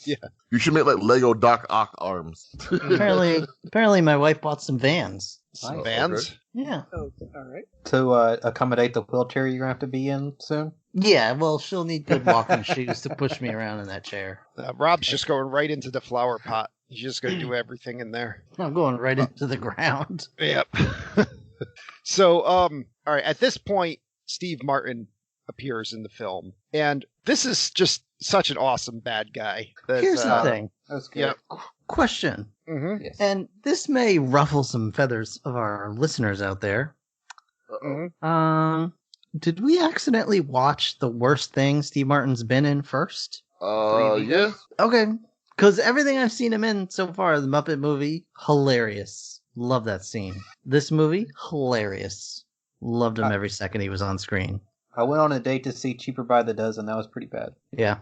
You should make like Lego Doc Ock arms. apparently my wife bought some Vans. Nice. Vans? Yeah. Oh, all right. To accommodate the wheelchair you're gonna have to be in soon. Yeah, well, she'll need good walking shoes to push me around in that chair. Rob's just going right into the flower pot. He's just going to do everything in there. I'm going right into the ground. Yep. So, all right. At this point, Steve Martin appears in the film, and this is just such an awesome bad guy. Here's the thing. That was good. Yep. Question. Mm-hmm. Yes. And this may ruffle some feathers of our listeners out there. Uh-oh. Did we accidentally watch the worst thing Steve Martin's been in first? Yeah. Okay. Because everything I've seen him in so far, the Muppet movie, hilarious. Love that scene. This movie, hilarious. Loved him every second he was on screen. I went on a date to see Cheaper by the Dozen. That was pretty bad. Yeah.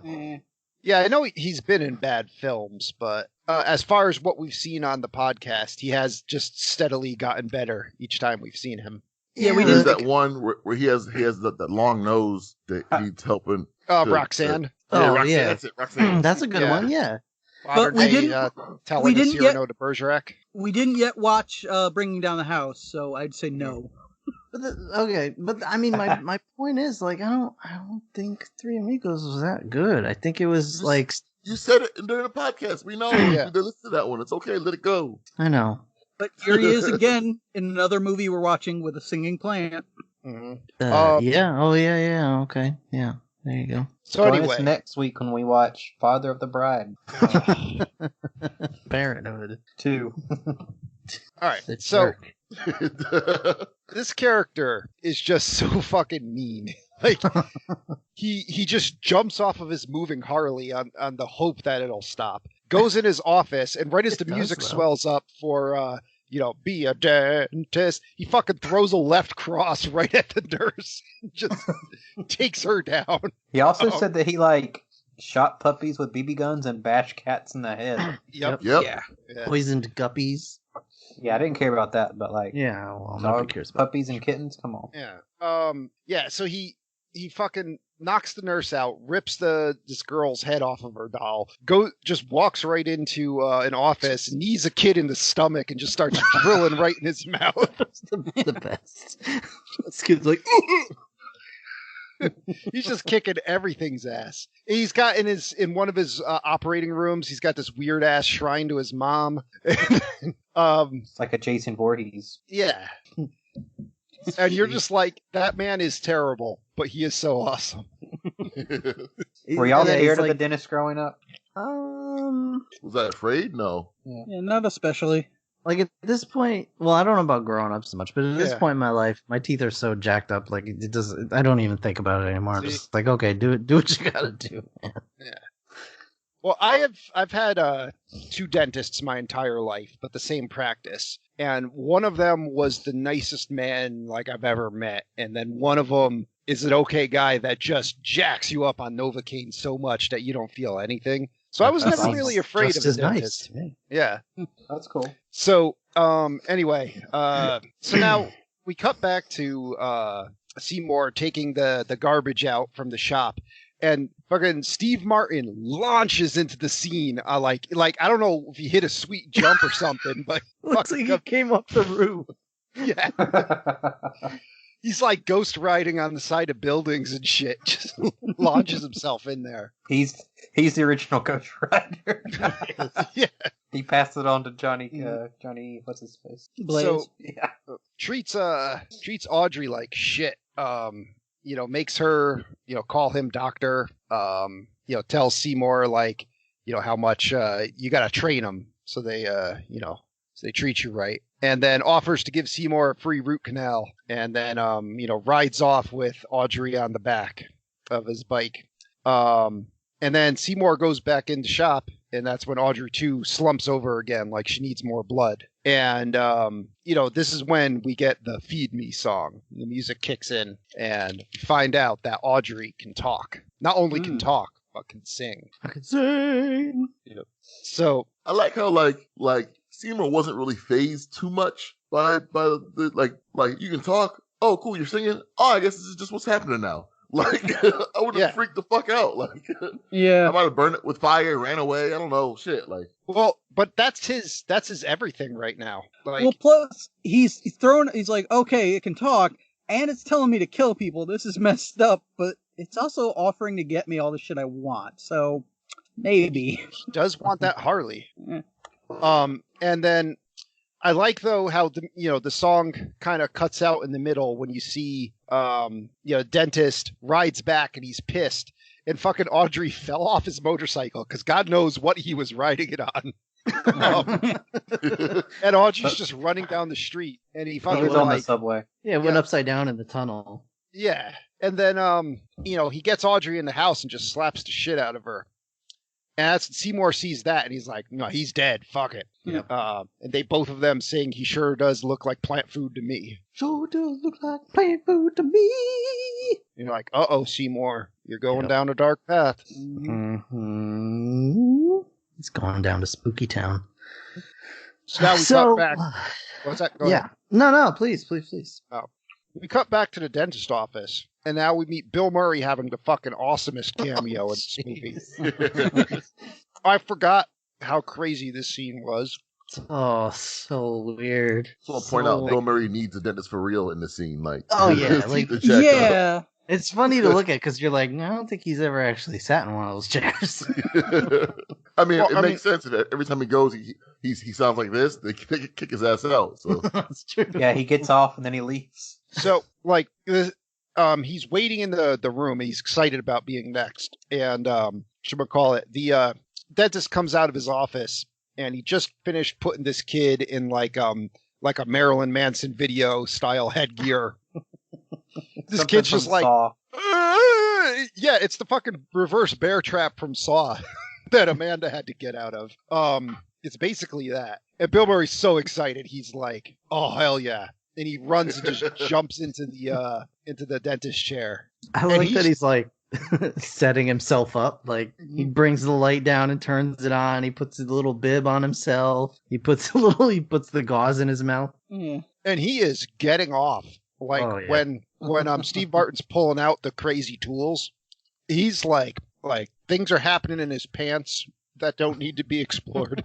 Yeah, I know he's been in bad films, but as far as what we've seen on the podcast, he has just steadily gotten better each time we've seen him. Yeah, we There's didn't. that one where he has that long nose that he's helping. Roxanne. Oh, Roxanne, yeah. that's it. Roxanne. That's a good Yeah. one, yeah. Modern we day, didn't- telling we a didn't Cyrano de Bergerac. We didn't yet watch Bringing Down the House, so I'd say no. But I mean, my point is, like, I don't think Three Amigos was that good. I think it was like, You said it during the podcast. We know. Yeah. They listen to that one. It's okay. Let it go. I know. But here he is again in another movie we're watching with a singing plant. Mm-hmm. Yeah. Oh, yeah. Okay. Yeah. There you go. So Join anyway, us next week when we watch Father of the Bride Parenthood. 2. all right. The So jerk. this character is just so fucking mean. Like he just jumps off of his moving Harley on the hope that it'll stop. Goes in his office, and right as the It does, music though. swells up for be a dentist, he fucking throws a left cross right at the nurse and just takes her down. He also Uh-oh. said that he like shot puppies with BB guns and bashed cats in the head. Yep. Yep. Yeah. Poisoned guppies. Yeah, I didn't care about that, but like Yeah. Well, nobody dog, cares about puppies and kittens. Come on. Yeah. Yeah. So he fucking knocks the nurse out, rips this girl's head off of her doll, just walks right into an office, knees a kid in the stomach, and just starts drilling right in his mouth. It's the best. This kid's like, He's just kicking everything's ass. He's got in one of his operating rooms, he's got this weird ass shrine to his mom. It's like a Jason Voorhees. Yeah. And you're just like, that man is terrible, but he is so awesome. Were y'all Yeah, he's scared of the like, dentist growing up? Was I afraid? No. Yeah, not especially. Like at this point, well, I don't know about growing up so much, but at this Yeah. point in my life, my teeth are so jacked up, like it does. I don't even think about it anymore. I'm See? just like, okay, do what you gotta do. Man. Well, I've had 2 dentists my entire life, but the same practice. And one of them was the nicest man like I've ever met, and then one of them is an okay guy that just jacks you up on Novocaine so much that you don't feel anything. So I was That never sounds really afraid Just of a as nice dentist. to me. Yeah. That's cool. So anyway, so now we cut back to Seymour taking the garbage out from the shop, and fucking Steve Martin launches into the scene. Like I don't know if he hit a sweet jump or something, but Looks like he came up the roof. yeah, he's like ghost riding on the side of buildings and shit. Just launches himself in there. He's the original Ghost Rider. Yeah. He passed it on to Johnny. Johnny, what's his face? Blaze. So Yeah. treats Audrey like shit. Makes her, call him doctor. Tells Seymour like, how much you got to train them so they, so they treat you right. And then offers to give Seymour a free root canal, and then rides off with Audrey on the back of his bike. And then Seymour goes back into shop, and that's when Audrey too slumps over again, like she needs more blood. And this is when we get the "Feed Me" song. The music kicks in, and we find out that Audrey can talk. Not only can talk, but can sing. I can sing. So I like how like Seymour wasn't really phased too much by the like you can talk. Oh, cool, you're singing. Oh, I guess this is just what's happening now. Like I would have Yeah. freaked the fuck out. Like Yeah. I might have burned it with fire, ran away. I don't know, shit. Like well, but that's his everything right now. Like Well, plus he's like, okay, it can talk, and it's telling me to kill people. This is messed up, but it's also offering to get me all the shit I want. So maybe. does want that Harley. Eh. And then I like though how the song kind of cuts out in the middle when you see dentist rides back and he's pissed, and fucking Audrey fell off his motorcycle because God knows what he was riding it on. And Audrey's just running down the street, and he He fucking was on the like, subway. Yeah, it went Yeah. upside down in the tunnel. yeah. And then he gets Audrey in the house and just slaps the shit out of her. And Seymour sees that, and he's like, no, he's dead. Fuck it. Yeah. And they both of them sing, he sure does look like plant food to me. Sure does look like plant food to me. You're like, uh-oh, Seymour, you're going Yep. down a dark path. Mm-hmm. It's going down to Spooky Town. So now we cut back. What's that? Go ahead. No, please. We cut back to the dentist office, and now we meet Bill Murray having the fucking awesomest cameo in this movie. I forgot how crazy this scene was. Oh, so weird. So I'll point out Bill Murray needs a dentist for real in the scene. Like, Oh, yeah, his like- teeth are jacked up. Yeah. It's funny to look at because you're like, no, I don't think he's ever actually sat in one of those chairs. I mean, Well, it makes sense. Every time he goes, he sounds like this. They kick his ass out. So That's true. Yeah, he gets off and then he leaves. So, like, he's waiting in the room, and he's excited about being next. And, the dentist comes out of his office, and he just finished putting this kid in, like a Marilyn Manson video style headgear. This Something kid's just from like, Saw. yeah, it's the fucking reverse bear trap from Saw that Amanda had to get out of. It's basically that. And Bill Murray's so excited, he's like, "Oh hell yeah!" And he runs and just jumps into the dentist chair. I like that he's like setting himself up. Like he brings the light down and turns it on. He puts a little bib on himself. He puts the gauze in his mouth. Yeah. And he is getting off. Like Oh, yeah. when Steve Martin's pulling out the crazy tools, he's like things are happening in his pants that don't need to be explored.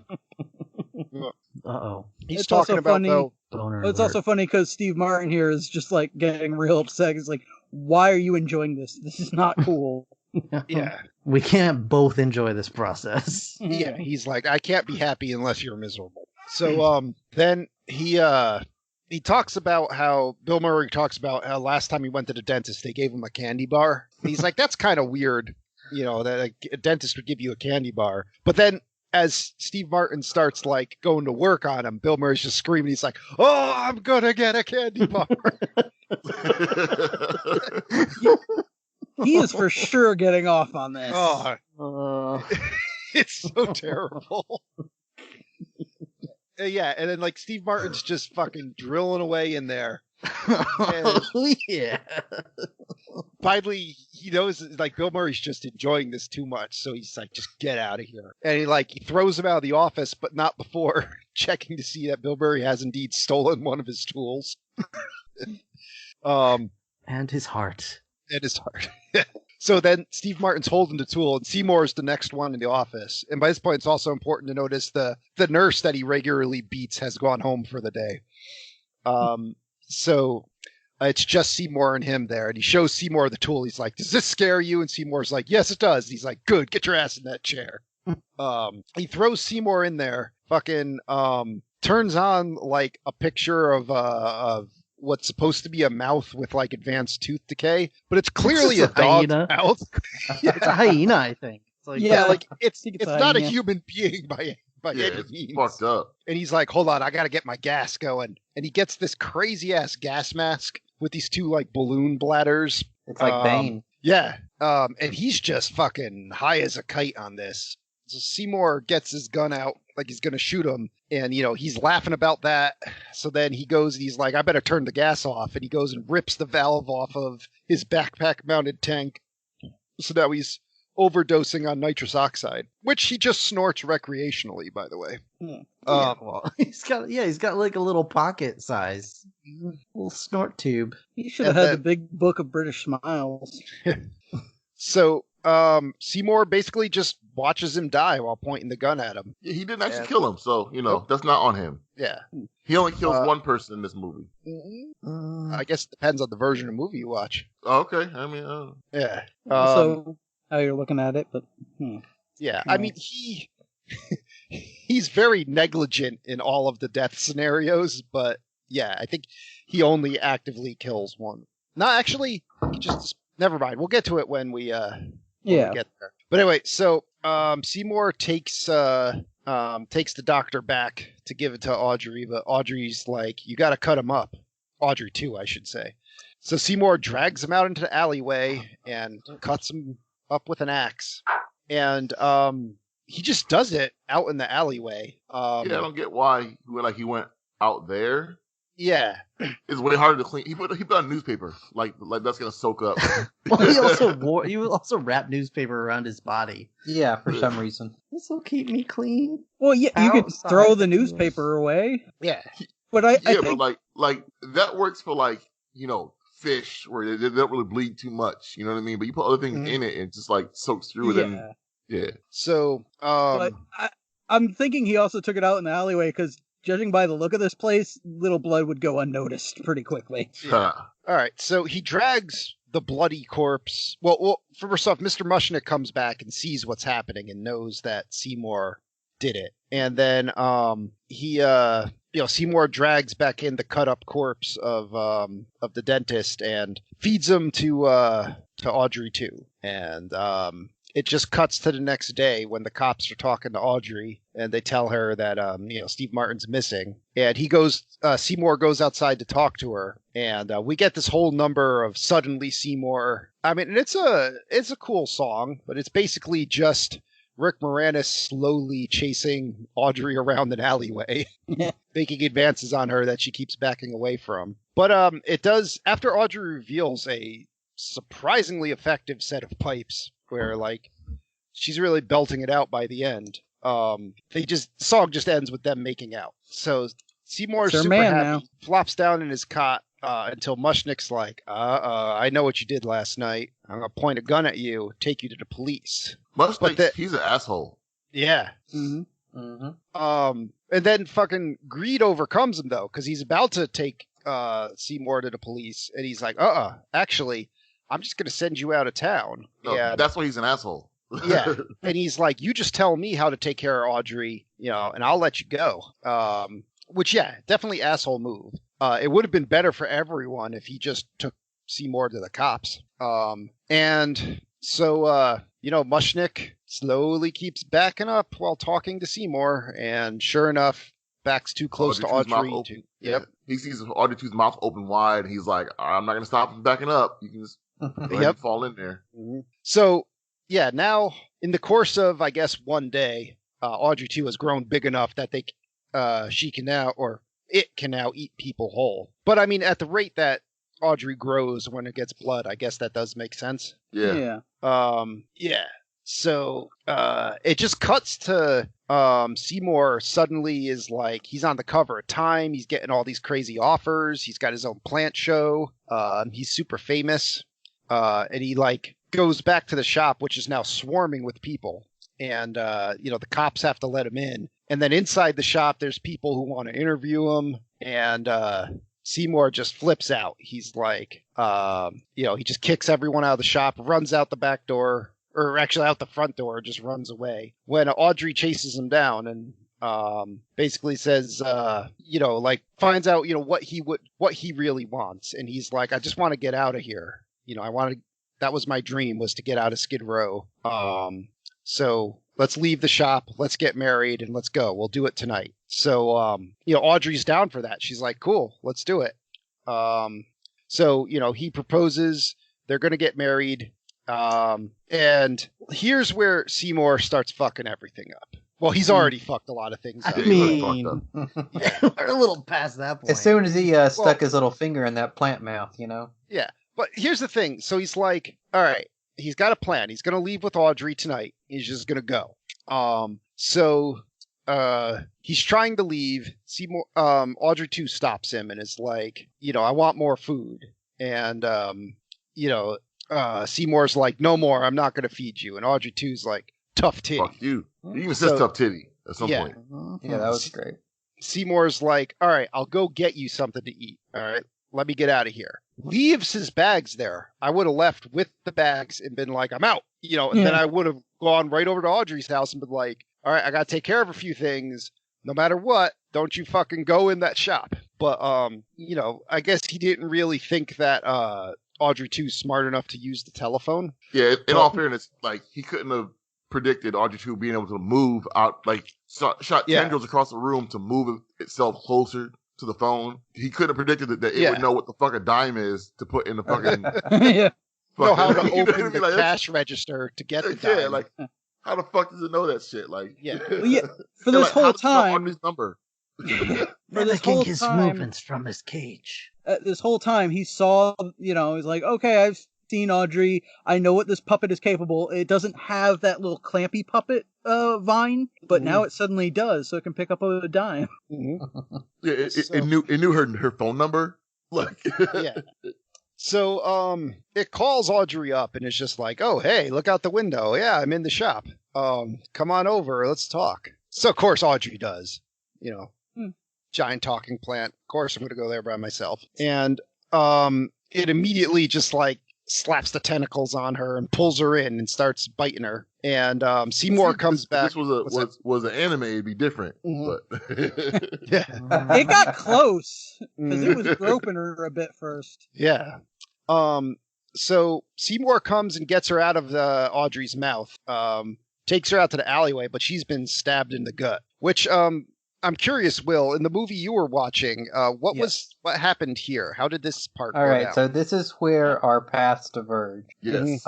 Uh-oh. He's It's talking also about funny- though. Boner It's alert. also funny because Steve Martin here is just like getting real upset. He's like, "Why are you enjoying this? This is not cool." Yeah, We can't both enjoy this process. yeah. He's like, I can't be happy unless you're miserable. So then he talks about how Bill Murray talks about how last time he went to the dentist they gave him a candy bar. And he's like, that's kind of weird, that a dentist would give you a candy bar. But then as Steve Martin starts like going to work on him, Bill Murray's just screaming. He's like, "Oh, I'm gonna get a candy bar." He is for sure getting off on this. Oh, it's so terrible. Yeah, and then like Steve Martin's just fucking drilling away in there. Oh, yeah. Finally, he knows like Bill Murray's just enjoying this too much, so he's like, "Just get out of here!" And he throws him out of the office, but not before checking to see that Bill Murray has indeed stolen one of his tools. And his heart. It is hard. So then Steve Martin's holding the tool, and Seymour's the next one in the office. And by this point, it's also important to notice the nurse that he regularly beats has gone home for the day. So it's just Seymour and him there. And he shows Seymour the tool. He's like, "Does this scare you?" And Seymour's like, "Yes, it does." And he's like, "Good, get your ass in that chair." He throws Seymour in there, fucking turns on like a picture of what's supposed to be a mouth with like advanced tooth decay, but it's clearly a It's a dog's hyena. mouth. It's a hyena, I think. It's like, Yeah, Like it's think it's a not a hyena. human being by yeah, any it's means. fucked up. And he's like, "Hold on, I gotta get my gas going." And he gets this crazy ass gas mask with these two like balloon bladders. It's like Bane. Yeah. And he's just fucking high as a kite on this. So Seymour gets his gun out like he's gonna shoot him, and he's laughing about that. So then he goes and he's like, "I better turn the gas off," and he goes and rips the valve off of his backpack mounted tank. So now he's overdosing on nitrous oxide, which he just snorts recreationally, by the way. Yeah. well, he's got like a little pocket size, little snort tube. He should have And had the then- big book of British smiles. So Seymour basically just watches him die while pointing the gun at him. Yeah, he didn't actually Yeah. kill him, so that's not on him. Yeah. He only kills Uh, one person in this movie. I guess it depends on the version of movie you watch. Oh, okay, I mean, Yeah. So how you're looking at it, but Yeah. I mean, he's very negligent in all of the death scenarios, but yeah, I think he only actively kills one. No, actually, he just never mind. We'll get to it when we when yeah. we get there. But anyway, so Seymour takes the doctor back to give it to Audrey, but Audrey's like, "You got to cut him up." Audrey too, I should say. So Seymour drags him out into the alleyway and cuts him up with an axe. And he just does it out in the alleyway. yeah, I don't get why he went out there. Yeah. It's way harder to clean. He put on newspaper, like that's gonna soak up. Well, he also wrapped newspaper around his body. Yeah, for some reason. This will keep me clean. Well, yeah, you could Outside throw the the newspaper away, Yeah. but I Yeah, think but like that works for fish where they don't really bleed too much. You know what I mean? But you put other things Mhm. in it and it just like soaks through it. And yeah, So, but I'm thinking he also took it out in the alleyway because, judging by the look of this place, little blood would go unnoticed pretty quickly. all right. So he drags the bloody corpse. Well, first off, Mr. Mushnick comes back and sees what's happening and knows that Seymour did it. And then Seymour drags back in the cut up corpse of the dentist and feeds him to Audrey too. And it just cuts to the next day when the cops are talking to Audrey and they tell her that Steve Martin's missing. And Seymour goes outside to talk to her, and we get this whole number of Suddenly Seymour. I mean, it's a cool song, but it's basically just Rick Moranis slowly chasing Audrey around an alleyway, making advances on her that she keeps backing away from. But it does, after Audrey reveals a surprisingly effective set of pipes where she's really belting it out by the end. The song just ends with them making out. So Seymour's It's her super man happy, now. flops down in his cot until Mushnick's like, I know what you did last night. I'm gonna point a gun at you, take you to the police. he's an asshole. Yeah. Mm-hmm. Mm-hmm. And then fucking greed overcomes him though, because he's about to take Seymour to the police, and he's like, actually, I'm just gonna send you out of town. No, Yeah. that's why he's an asshole. Yeah. And he's like, you just tell me how to take care of Audrey, and I'll let you go. Which, yeah, definitely asshole move. It would have been better for everyone if he just took Seymour to the cops. And so, Mushnick slowly keeps backing up while talking to Seymour, and sure enough, backs too close to Audrey 2's mouth Audrey. open. Yep. He sees Audrey 2's mouth open wide, and he's like, I'm not going to stop from backing up. You can just go ahead and fall in there. Mhm. So, yeah, now in the course of, I guess, one day, Audrey 2 has grown big enough that it can now eat people whole. But I mean, at the rate that Audrey grows when it gets blood, I guess that does make sense. Yeah. Yeah. So it just cuts to Seymour suddenly is like, he's on the cover of Time. He's getting all these crazy offers. He's got his own plant show. He's super famous. And he goes back to the shop, which is now swarming with people. And, the cops have to let him in. And then inside the shop, there's people who want to interview him. And Seymour just flips out. He's like, he just kicks everyone out of the shop, runs out the back door, or actually out the front door, just runs away. When Audrey chases him down and basically says, finds out, what he really wants. And he's like, I just want to get out of here. That was my dream, was to get out of Skid Row. So let's leave the shop, let's get married, and let's go. We'll do it tonight. So, Audrey's down for that. She's like, cool, let's do it. So, he proposes, they're going to get married. And here's where Seymour starts fucking everything up. Well, he's already fucked a lot of things up. I mean, we're a little past that point. As soon as he stuck his little finger in that plant mouth, Yeah. But here's the thing. So he's like, all right, he's got a plan. He's going to leave with Audrey tonight. He's just going to go. So he's trying to leave. Seymour, Audrey 2 stops him and is like, I want more food. And, Seymour's like, no more. I'm not going to feed you. And Audrey 2's like, tough titty. Fuck you. He even says tough titty at some point. Yeah, that was great. Seymour's like, all right, I'll go get you something to eat. All right, let me get out of here. Leaves his bags there. I would have left with the bags and been like, I'm out. And then I would have gone right over to Audrey's house and been like, all right, I got to take care of a few things. No matter what, don't you fucking go in that shop. But, I guess he didn't really think that Audrey 2's smart enough to use the telephone. Yeah, in all fairness, he couldn't have predicted Audrey 2 being able to move out, shot tendrils across the room to move itself closer to the phone. He couldn't have predicted that it would know what the fuck a dime is to put in the fucking... Yeah. Know how to You know what I open mean? the cash register to get the dime. How the fuck does it know that shit? Well, yeah, for this whole time, Audrey's number. For this Mimicking whole his time, movements from his cage. this whole time he saw, he's like, okay, I've seen Audrey. I know what this puppet is capable. It doesn't have that little clampy puppet vine, but now it suddenly does, so it can pick up a dime. Mhm. Yeah, it knew her phone number. Like, Yeah. So it calls Audrey up and it's just like, oh hey, look out the window. Yeah, I'm in the shop. Come on over, let's talk. So of course Audrey does. Giant talking plant. Of course I'm gonna go there by myself. And it immediately just like slaps the tentacles on her and pulls her in and starts biting her. And Seymour comes back. This was an anime, it'd be different. Mhm. But Yeah. It got close because it was groping her a bit first. Yeah. So Seymour comes and gets her out of Audrey's mouth. Takes her out to the alleyway, but she's been stabbed in the gut. Which I'm curious, Will, in the movie you were watching, what happened here? How did this part All go right, down? so this is where our paths diverge. yes.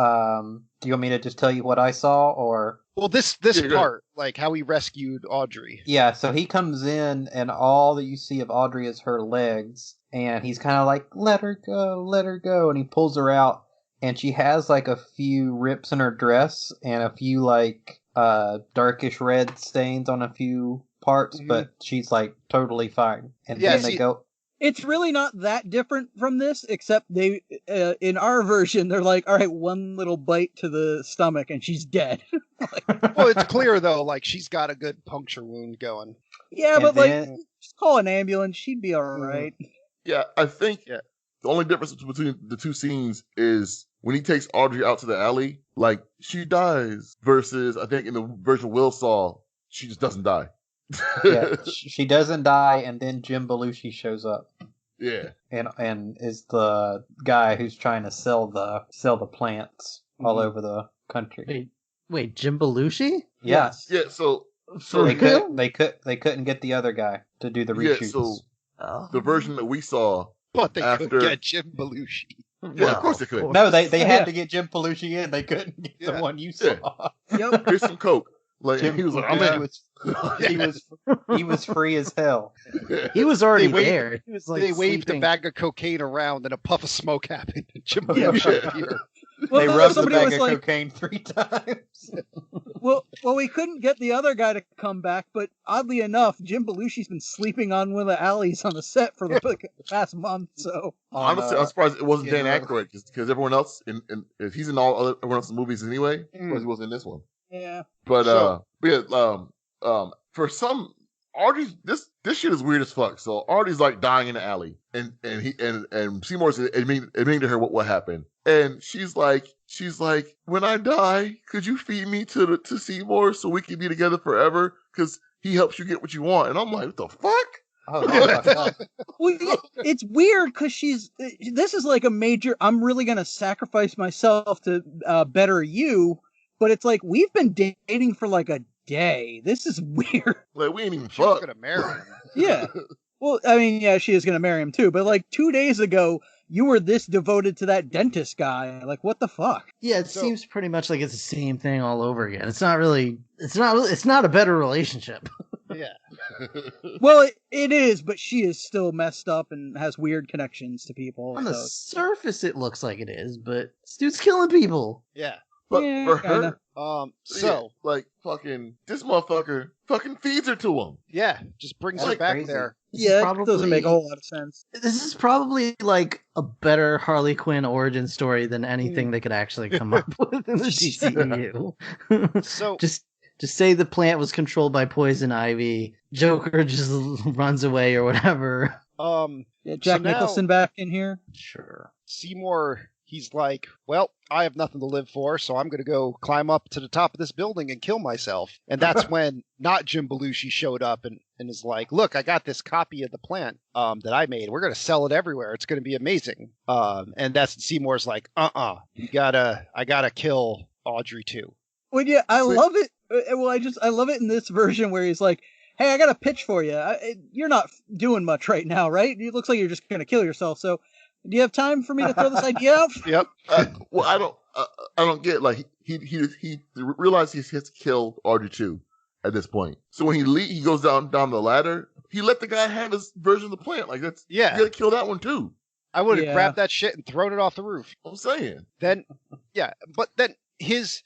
Do you want me to just tell you what I saw, or? Well, this Yeah, go part, like how he rescued Audrey. Yeah, so he comes in, and all that you see of Audrey is her legs, and he's kind of like, let her go, and he pulls her out, and she has like a few rips in her dress, and a few like darkish red stains on a few parts, but she's like totally fine. And Yeah, then they see- go, It's really not that different from this, except they, in our version, they're like, all right, one little bite to the stomach and she's dead. Well, it's clear though, like she's got a good puncture wound going. Yeah, And but then- like, just call an ambulance. She'd be all right. Yeah, I think Yeah. the only difference between the two scenes is when he takes Audrey out to the alley, like she dies, versus I think in the version Will saw, she just doesn't die. yeah, she doesn't die, and then Jim Belushi shows up. Yeah. And is the guy who's trying to sell the plants all over the country. Wait, Jim Belushi? Yeah. Yeah, so For They real? couldn't get the other guy to do the yeah, reshoots. so Oh. the version that we saw, But they After- could get Jim Belushi. yeah, of course they could. No, they Yeah. had to get Jim Belushi in. They couldn't get Yeah. the one you Yeah. saw. Yep. Here's some coke. Like Jim he was like, I'm Belushi in. he was free as hell. He was already They waved- there. He was like They waved sleeping. a bag of cocaine around and a puff of smoke happened. And Jim Yeah. Belushi appeared. Well, They no, rubbed the somebody bag was of like, cocaine 3 times. well, we couldn't get the other guy to come back, but oddly enough, Jim Belushi's been sleeping on one of the alleys on the set for the past month. So Honestly, I'm surprised it wasn't Skid Dan Row. Aykroyd because everyone else if he's in everyone else's movies anyway, because he wasn't in this one. yeah, But So- for some Audrey's this shit is weird as fuck. So Audrey's like dying in the alley, and Seymour's admitting to her what happened, and she's like, when I die, could you feed me to Seymour so we can be together forever? Because he helps you get what you want. And I'm like, what the fuck? Oh, no, fuck. well, it's weird because this is like a major. I'm really gonna sacrifice myself to better you, but it's like we've been dating for like a day. This is weird. Like we ain't even She was fuck. gonna marry him. Yeah. Well, I mean, yeah, she is gonna marry him too. But like 2 days ago, you were this devoted to that dentist guy. Like, what the fuck? Yeah, it So- seems pretty much like it's the same thing all over again. It's not a better relationship. Yeah. Well, it is, but she is still messed up and has weird connections to people. On the so- surface, it looks like it is, but this dude's killing people. Yeah. But Yeah, for kinda. her, So like fucking this motherfucker fucking feeds her to him. yeah, just brings That's her back crazy. there. This is Yeah, it doesn't make a whole lot of sense. This is probably like a better Harley Quinn origin story than anything they could actually come up with in the DCU. So just say the plant was controlled by poison ivy. Joker just runs away or whatever. Yeah, Jack now- Nicholson back in here. Sure. Seymour, he's like, well, I have nothing to live for, so I'm going to go climb up to the top of this building and kill myself. And that's when not Jim Belushi showed up and is like, look, I got this copy of the plant that I made. We're going to sell it everywhere. It's going to be amazing. And that's Seymour's like, I gotta kill Audrey too. Well, yeah, I Sweet. love it. Well, I love it in this version where he's like, "Hey, I got a pitch for you. You're not doing much right now, right? It looks like you're just gonna kill yourself. So, do you have time for me to throw this idea out?" Yep. Well, I don't get like he realized he has to kill Audrey too at this point. So when he goes down the ladder, he let the guy have his version of the plant. Like that's Yeah. you gotta kill that one too. I would have Yeah. grabbed that shit and thrown it off the roof. I'm saying. Then, yeah, but then his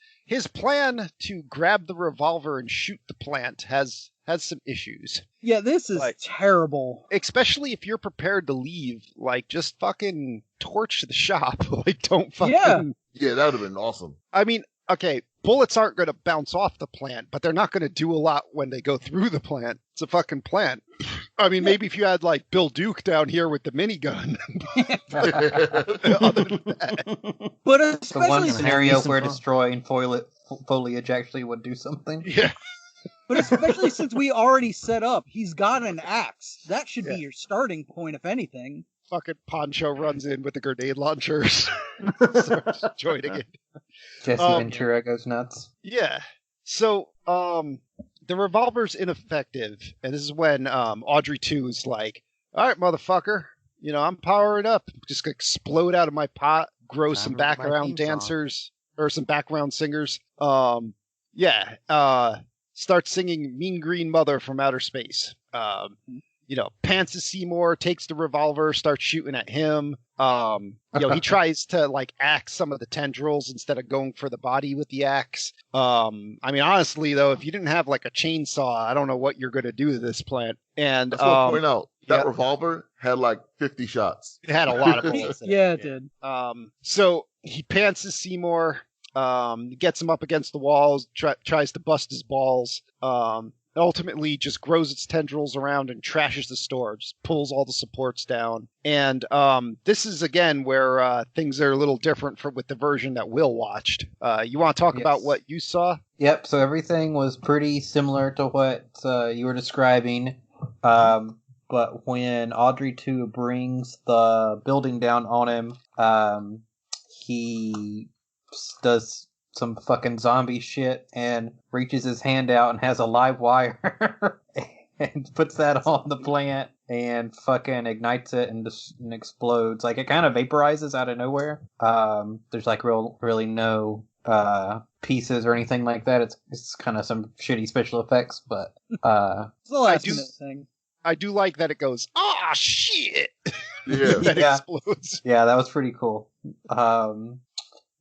plan to grab the revolver and shoot the plant has some issues. Yeah, this is Like- terrible. Especially if you're prepared to leave, like just fucking torch the shop. Like don't fucking. Yeah. Yeah, that would have been awesome. I mean, okay, bullets aren't going to bounce off the plant, but they're not going to do a lot when they go through the plant. It's a fucking plant. I mean, maybe if you had like Bill Duke down here with the minigun. Other than that, But The one especially scenario decent where fun. destroying foliage actually would do something. yeah, but especially since we already set up, he's got an axe. That should be Yeah. your starting point, if anything. fucking Poncho runs in with the grenade launchers, starts joining it. Jesse Um, Ventura goes nuts. Yeah. So, the revolver's ineffective, and this is when Audrey 2 is like, "All right, motherfucker, you know I'm powering up. Just gonna explode out of my pot, grow some Time for my background theme song." dancers or some background singers. Start singing "Mean Green Mother" from outer space. Pants Seymour takes the revolver, starts shooting at him. He tries to like axe some of the tendrils instead of going for the body with the axe. I mean, honestly though, if you didn't have like a chainsaw, I don't know what you're gonna do to this plant. And That's what I point out. That yeah. revolver had like 50 shots. it had a lot of bullets in it. Yeah, it did. So he pantses Seymour, gets him up against the walls, tries to bust his balls, ultimately just grows its tendrils around and trashes the store, just pulls all the supports down. And this is, again, where things are a little different with the version that Will watched. You want to talk about Yes. what you saw? Yep, so everything was pretty similar to what you were describing. But when Audrey 2 brings the building down on him, he does some fucking zombie shit and reaches his hand out and has a live wire and puts that on the plant and fucking ignites it and explodes. Like, it kind of vaporizes out of nowhere. There's like really no pieces or anything like that. It's kind of some shitty special effects, but It's the last do- minute thing. I do like that it goes, ah, shit! Yeah. That Yeah. explodes. yeah, that was pretty cool.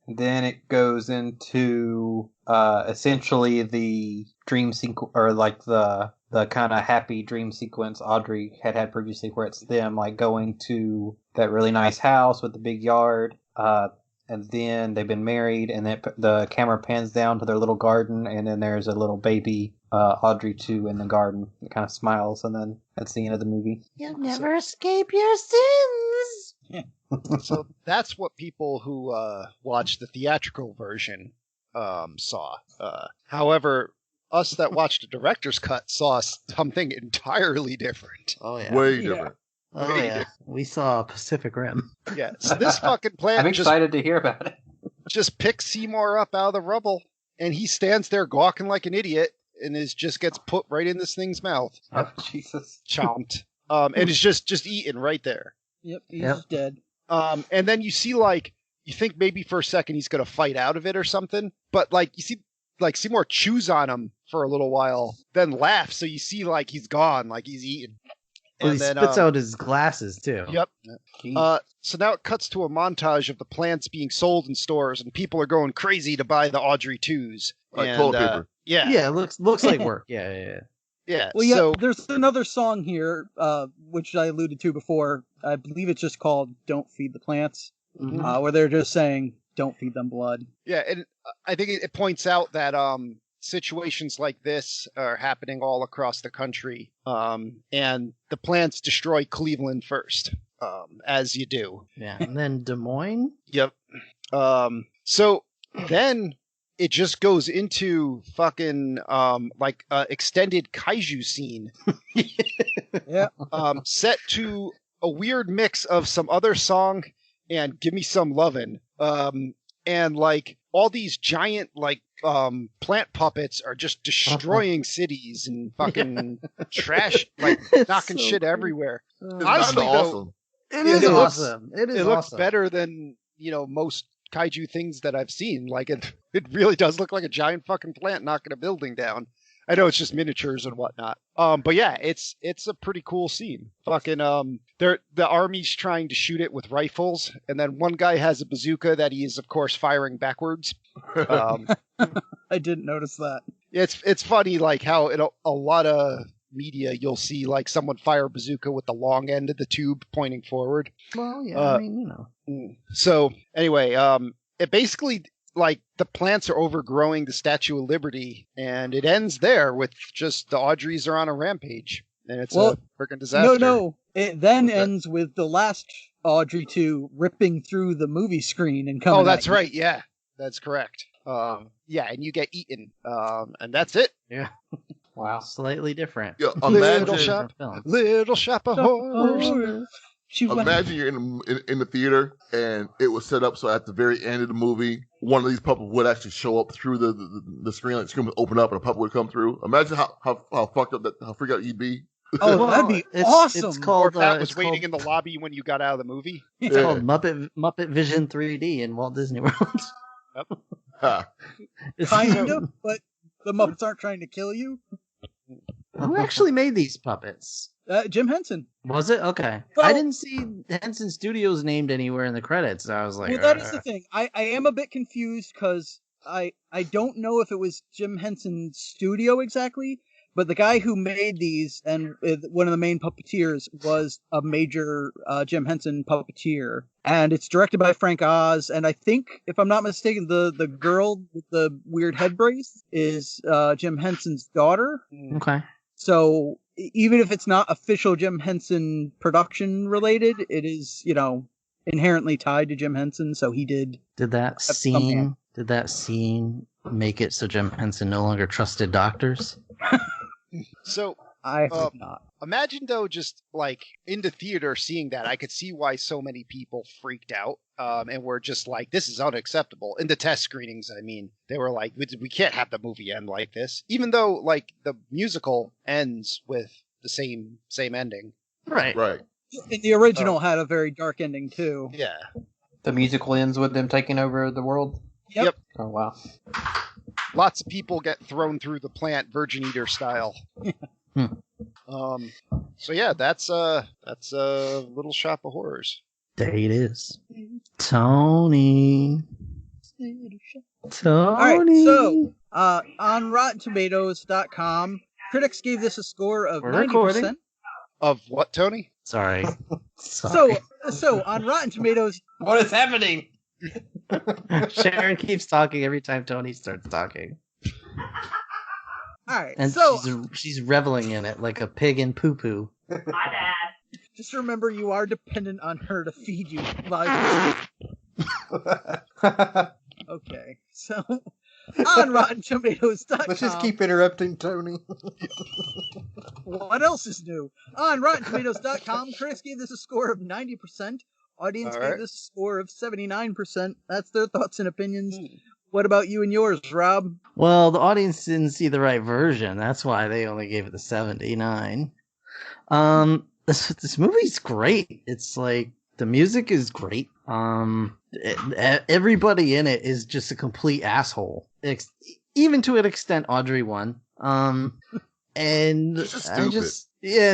Then it goes into essentially the dream sequence, or like the kind of happy dream sequence Audrey had previously, where it's them like going to that really nice house with the big yard, and then they've been married, and then the camera pans down to their little garden, and then there's a little baby Audrey 2 in the garden. It kind of smiles, and then that's the end of the movie. You'll never escape your sins. So that's what people who watched the theatrical version saw. However, us that watched the director's cut saw something entirely different. Oh yeah. Way Yeah. different. Oh yeah. We saw Pacific Rim. Yeah, so this fucking I'm plant excited to hear about it. just picks Seymour up out of the rubble, and he stands there gawking like an idiot, and just gets put right in this thing's mouth, Oh, Jesus. chomped, and is just eaten right there. Yep, he's Yep. dead. And then you see, like, you think maybe for a second he's gonna fight out of it or something, but like you see, like Seymour chews on him for a little while, then laughs, so you see like he's gone, like he's eaten. Well, And he then spits out his glasses too. Yep. Jeez. So now it cuts to a montage of the plants being sold in stores, and people are going crazy to buy the Audrey 2s. Like and, toilet paper. Yeah, Yeah, it looks like work. Yeah. yeah. Well, yeah, So there's another song here, which I alluded to before. I believe it's just called "Don't Feed the Plants," Mhm. where they're just saying, "Don't feed them blood." yeah, and I think it points out that situations like this are happening all across the country, and the plants destroy Cleveland first, as you do. Yeah. And then Des Moines. Yep. So then it just goes into fucking extended kaiju scene, Yeah, set to a weird mix of some other song and "Give Me Some Lovin'." And like all these giant plant puppets are just destroying cities and fucking trash, like It's knocking so shit cool. everywhere. It's Honestly, kinda though, awesome. It Yeah, is it looks- awesome. It is it looks awesome. better than most kaiju things that I've seen. Like it really does look like a giant fucking plant knocking a building down. I know it's just miniatures and whatnot. But yeah, it's a pretty cool scene. Fucking the army's trying to shoot it with rifles, and then one guy has a bazooka that he is of course firing backwards. Um, I didn't notice that. it's funny like how in a lot of media you'll see like someone fire a bazooka with the long end of the tube pointing forward. Well, yeah, Uh, I mean, you know. So anyway, it basically like the plants are overgrowing the Statue of Liberty, and it ends there with just the Audreys are on a rampage, and it's Well, a freaking disaster. No. It then Okay. ends with the last Audrey 2 ripping through the movie screen and coming. Oh, that's at you. right. Yeah, that's correct. Yeah, and you get eaten. And that's it. Wow. Slightly different. Yeah, Little imagine, shop. Film. Little Shop of Horrors. She went. imagine you're in the theater and it was set up so at the very end of the movie, one of these puppets would actually show up through the screen, like the screen would open up and a puppet would come through. Imagine how fucked up how freaked out you'd be. Oh, Well, that'd be it's- awesome. It's Or called, if that it's was waiting called, in the lobby when you got out of the movie. it's Yeah. called Muppet Vision 3D in Walt Disney World. Ha. It's- kind of, but the Muppets aren't trying to kill you. Who actually made these puppets? Jim Henson. Was it? Okay. Well- I didn't see Henson Studios named anywhere in the credits. I was like, Well, that is the thing. I am a bit confused because I don't know if it was Jim Henson's studio exactly, but the guy who made these and one of the main puppeteers was a major Jim Henson puppeteer, and it's directed by Frank Oz. And I think, if I'm not mistaken, the girl with the weird head brace is Jim Henson's daughter. Okay. So even if it's not official Jim Henson production related, it is, inherently tied to Jim Henson. So he did. Did that That's scene? Did that scene make it so Jim Henson no longer trusted doctors? So I hope not. imagine though, just like in the theater seeing that, I could see why so many people freaked out and were just like, this is unacceptable. In the test screenings, I mean, they were like, we can't have the movie end like this, even though like the musical ends with the same ending. Right. Right. And the original had a very dark ending too. Yeah. The musical ends with them taking over the world. Yep. Oh wow. Lots of people get thrown through the plant, Virgin Eater style. So yeah, that's Little Shop of Horrors. There it is. Tony. All right, Tony. so on RottenTomatoes.com, critics gave this a score of We're 90%. recording. Of what, Tony? Sorry. Sorry. So on Rotten Tomatoes, What is happening? Sharon keeps talking every time Tony starts talking. all right, And so she's reveling in it like a pig in poo poo. just remember you are dependent on her to feed you live. Okay, so on RottenTomatoes.com, Let's just keep interrupting Tony. what else is new? On RottenTomatoes.com, critics gave this a score of 90%. Audience All gave right. this a score of 79%. That's their thoughts and opinions. What about you and yours, Rob? Well, the audience didn't see the right version. That's why they only gave it the 79. This movie's great. It's like the music is great. Everybody in it is just a complete asshole. Even to an extent, Audrey won. And She's just I stupid.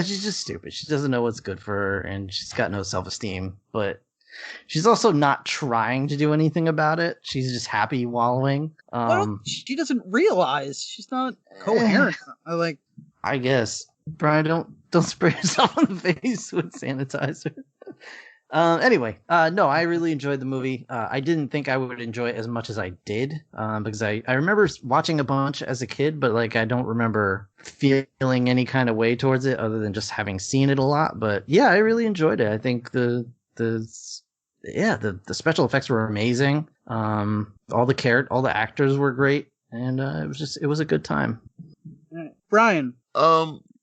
she's just stupid. She doesn't know what's good for her, and she's got no self-esteem. But she's also not trying to do anything about it. She's just happy wallowing. Well, she doesn't realize she's not coherent. I guess. Brian, don't spray yourself on the face with sanitizer. Anyway, no, I really enjoyed the movie. I didn't think I would enjoy it as much as I did, because I remember watching a bunch as a kid, but like I don't remember feeling any kind of way towards it other than just having seen it a lot. But yeah, I really enjoyed it. I think the special effects were amazing. All the actors were great, and it was a good time. Brian.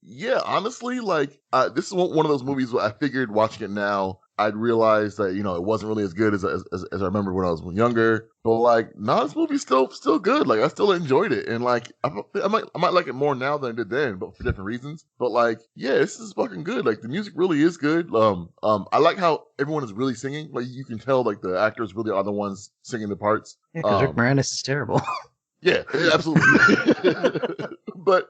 Yeah, honestly, like this is one of those movies where I figured watching it now, I'd realize that it wasn't really as good as I remember when I was younger. But like, this movie's still good. Like I still enjoyed it, and like I might like it more now than I did then, but for different reasons. But like, yeah, this is fucking good. Like the music really is good. I like how everyone is really singing. Like you can tell, like the actors really are the ones singing the parts. Yeah, because Rick Moranis is terrible. Yeah, absolutely. but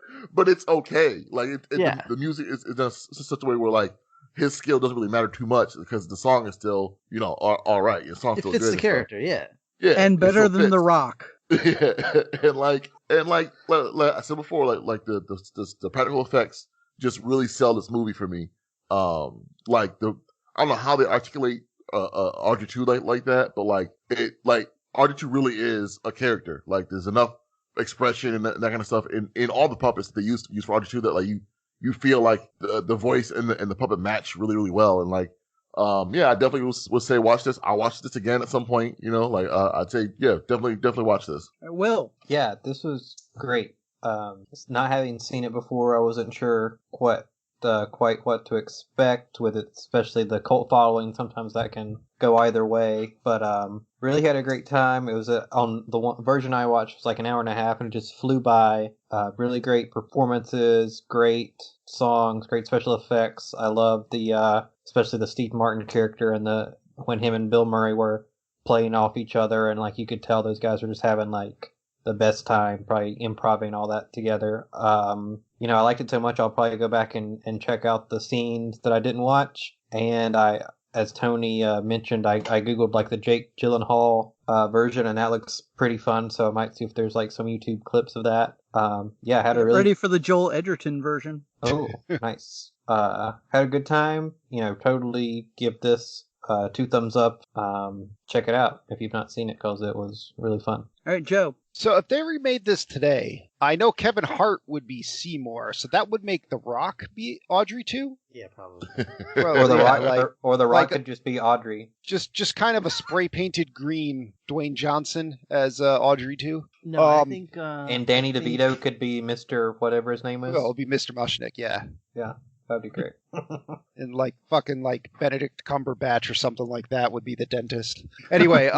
it's okay. Like Yeah. the music is done such a way where like his skill doesn't really matter too much because the song is still all right. The song's It still fits good the and stuff. character, yeah. Yeah, And it better still than The fits. Rock. Yeah, and like I said before, like the practical effects just really sell this movie for me. Like I don't know how they articulate Audrey 2 like that, but like Audrey 2 really is a character. Like there's enough expression and that kind of stuff in all the puppets they use for Audrey 2 that like you feel like the voice and the puppet match really well, and like yeah, I definitely would say watch this. I'll watch this again at some point. Like I'd say yeah, definitely watch this. I will. Yeah, this was great. Not having seen it before, I wasn't sure quite what to expect with it, especially the cult following. Sometimes that can go either way, but really had a great time. It was on the one version I watched was like an hour and a half, and it just flew by. Really great performances, great songs, great special effects. I love the especially the Steve Martin character and when him and Bill Murray were playing off each other, and like you could tell those guys were just having like the best time, probably improvising all that together. I liked it so much, I'll probably go back and check out the scenes that I didn't watch. And as Tony mentioned, I Googled like the Jake Gyllenhaal version, and that looks pretty fun. So I might see if there's like some YouTube clips of that. Yeah, had a really Ready for the Joel Edgerton version. Oh, nice. Had a good time. Totally give this 2 thumbs up. Check it out if you've not seen it, because it was really fun. All right, Joe. So if they remade this today, I know Kevin Hart would be Seymour, so that would make The Rock be Audrey too? Yeah, probably. Well, Or the yeah, Rock, like, or the Rock like- could just be Audrey. just kind of a spray painted green Dwayne Johnson as Audrey too. No, I Um, think. And Danny I think- DeVito could be Mr. whatever his name is. Well, it'll be Mr. Mushnick, yeah. That'd be great. And like fucking like Benedict Cumberbatch or something like that would be the dentist. Anyway,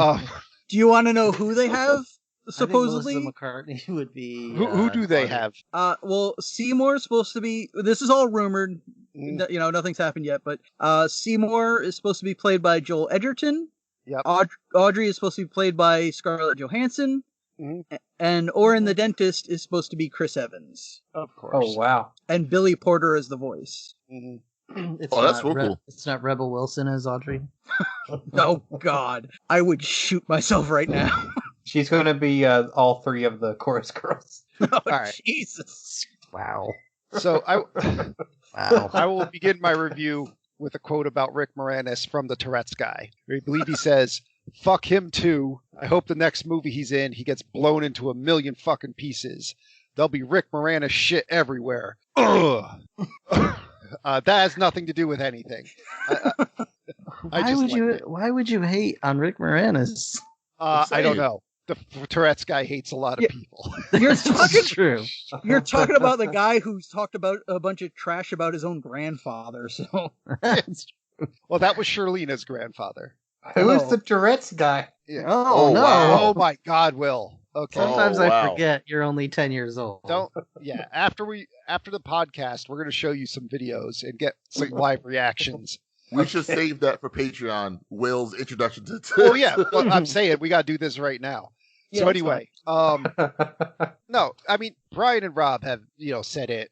Do you want to know who they have? I think Supposedly, Melissa McCartney would be. who do they Audrey. have? well, Seymour's supposed to be. This is all rumored. Mm. Nothing's happened yet, but Seymour is supposed to be played by Joel Edgerton. Yep. Audrey is supposed to be played by Scarlett Johansson. Mhm. And Orin the dentist is supposed to be Chris Evans. Of course. Oh, wow. And Billy Porter is the voice. Mhm. It's Oh, that's not real cool. It's not Rebel Wilson as Audrey. Oh, God. I would shoot myself right now. She's going to be all 3 of the chorus girls. Oh, All right. Jesus. Wow. So Wow. I will begin my review with a quote about Rick Moranis from the Tourette's Guy. I believe he says, "Fuck him too. I hope the next movie he's in, he gets blown into a million fucking pieces. There'll be Rick Moranis shit everywhere." Ugh. That has nothing to do with anything. Why would you hate on Rick Moranis? I don't know. The Tourette's Guy hates a lot of Yeah. people. You're It's talking true. You're talking about the guy who's talked about a bunch of trash about his own grandfather, so Well, that was Sherlina's grandfather. Who is Oh. the Tourette's guy? Yeah. Oh, no. wow. Oh my God, Will. Okay. Sometimes Oh, I wow. forget you're only 10 years old. Don't. Yeah. After the podcast, we're going to show you some videos and get some live reactions. We should save that for Patreon. Will's introduction to. Well, yeah. Well, I'm saying we got to do this right now. Yeah, So that's anyway, no, I mean Brian and Rob have said it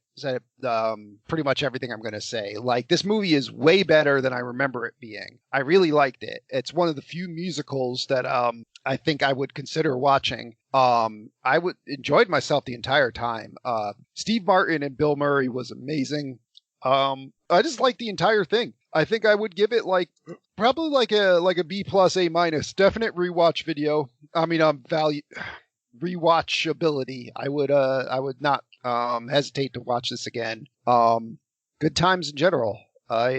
pretty much everything I'm going to say. Like, this movie is way better than I remember it being. I really liked it. It's one of the few musicals that I think I would consider watching. I enjoyed myself the entire time. Steve Martin and Bill Murray was amazing. I just liked the entire thing. I think I would give it probably like a B plus A minus. Definite rewatch video. I mean, value rewatchability. I would not hesitate to watch this again. Good times in general. I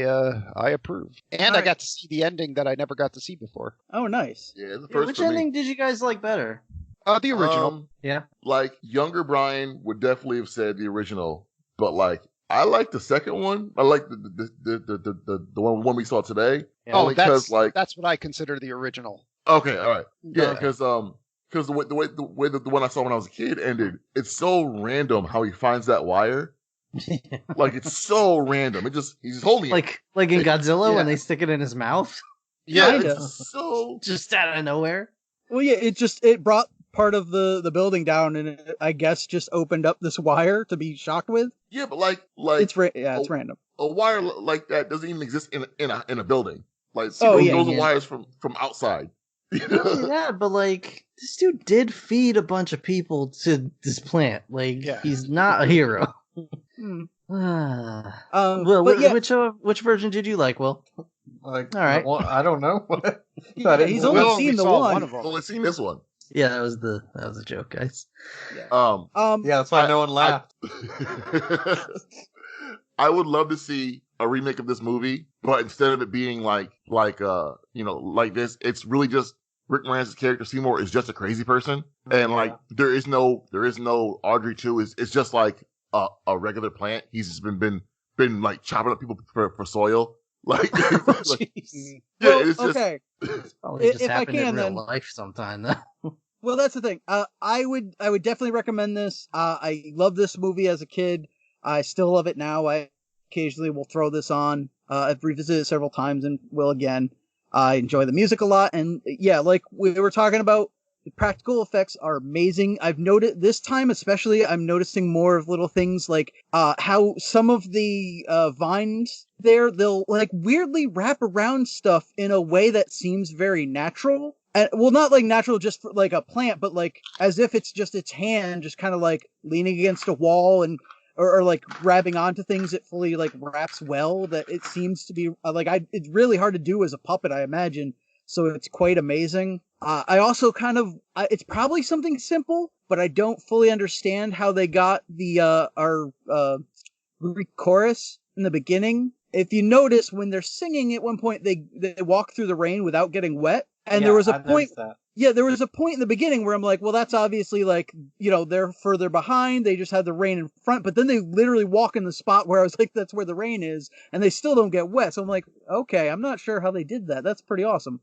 approve, and All I right. got to see the ending that I never got to see before. Oh, nice. Yeah, the Yeah, first which for me. ending did you guys like better? The original. Yeah. Like younger Brian would definitely have said the original, but like I like the second one. I like the one we saw today. Yeah. Oh, Only 'cause, that's what I consider the original. Okay, all right, yeah, Okay. because the way the one I saw when I was a kid ended, it's so random how he finds that wire. Like it's so random. He's just holding it. like in Godzilla Yeah. when they stick it in his mouth, Yeah, Kinda. it's so. just out of nowhere. Well, yeah, it brought part of the building down, and it, I guess, just opened up this wire to be shocked with. Yeah, but like It's it's random. a wire like that doesn't even exist in a building. Like, see Oh, those yeah. are wires from outside. Yeah, but like this dude did feed a bunch of people to this plant. Like Yeah. he's not a hero. Hmm. Well, but yeah, which version did you like, Will? Like, All right. well, I don't know. I yeah, didn't he's know. only Will seen the saw one. one of them. I've only seen this one. Yeah, that was a joke, guys. Um, Yeah, that's why no one laughed. I would love to see a remake of this movie, but instead of it being like this, it's really just Rick Moranis' character Seymour is just a crazy person, and Yeah. like there is no Audrey 2. It's just like a regular plant. He's just been like chopping up people for soil. Like, like, Jeez. yeah, Well, it's just okay. Probably just If I happened in can, real then. life sometime, though. Well, that's the thing. I would definitely recommend this. I love this movie as a kid. I still love it now. I occasionally will throw this on. I've revisited it several times and will again. I enjoy the music a lot, and yeah, like we were talking about, the practical effects are amazing. I've noted this time especially, I'm noticing more of little things like how some of the vines there, they'll like weirdly wrap around stuff in a way that seems very natural. And, well, not like natural just for like a plant, but like as if it's just its hand just kind of like leaning against a wall and or like grabbing onto things. It fully like wraps well, that it seems to be it's really hard to do as a puppet, I imagine. So it's quite amazing. I also it's probably something simple, but I don't fully understand how they got the our Greek chorus in the beginning. If you notice, when they're singing at one point, they walk through the rain without getting wet. And Yeah, there was a I've point, noticed that. yeah, there was a point in the beginning where I'm like, well, that's obviously like, they're further behind. They just had the rain in front, but then they literally walk in the spot where I was like, that's where the rain is, and they still don't get wet. So I'm like, okay, I'm not sure how they did that. That's pretty awesome.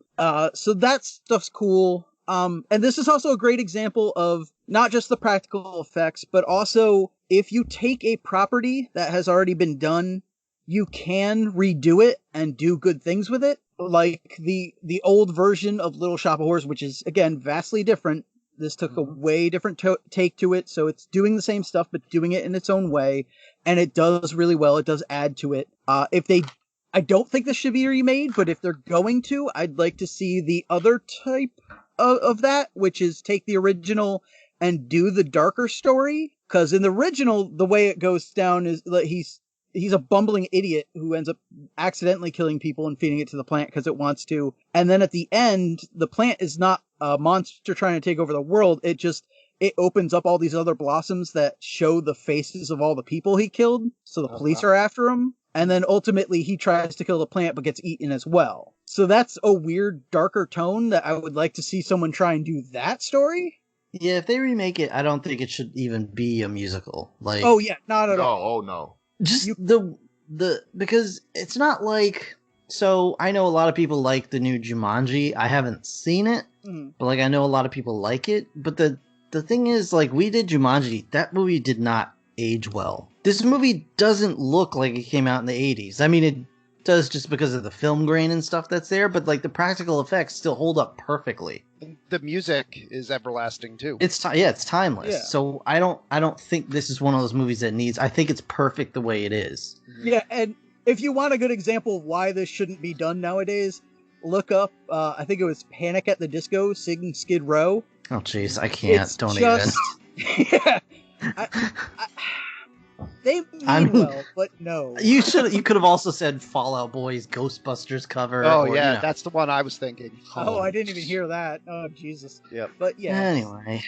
So that stuff's cool. And this is also a great example of not just the practical effects, but also if you take a property that has already been done, you can redo it and do good things with it. Like the old version of Little Shop of Horrors, which is again vastly different. This took a way different take to it, so it's doing the same stuff but doing it in its own way, and it does really well. It does add to it. I don't think this should be remade, but if they're going to, I'd like to see the other type of that, which is take the original and do the darker story. Because in the original, the way it goes down is like he's a bumbling idiot who ends up accidentally killing people and feeding it to the plant because it wants to. And then at the end, the plant is not a monster trying to take over the world. It opens up all these other blossoms that show the faces of all the people he killed. So the police are after him. And then ultimately he tries to kill the plant but gets eaten as well. So that's a weird, darker tone that I would like to see someone try and do that story. Yeah, if they remake it, I don't think it should even be a musical. Like, Oh yeah, not at all. Oh no. just because it's not like. So I know a lot of people like the new Jumanji. I haven't seen it, Mhm. but like I know a lot of people like it. But the thing is, like, we did Jumanji. That movie did not age well. This movie doesn't look like it came out in the 80s. I mean, it does just because of the film grain and stuff that's there, but like the practical effects still hold up perfectly. The music is everlasting too. It's timeless. Yeah. So I don't think this is one of those movies that needs. I think it's perfect the way it is. Yeah, and if you want a good example of why this shouldn't be done nowadays, look up, I think it was Panic at the Disco, sing Skid Row. Oh jeez, I can't. It's Don't just- even. Yeah. They mean I mean- well, but no. You could have also said Fallout Boy's Ghostbusters cover. Oh or, yeah, you know. that's the one I was thinking. Oh, I didn't even hear that. Oh, Jesus. Yep. But yeah. Anyway,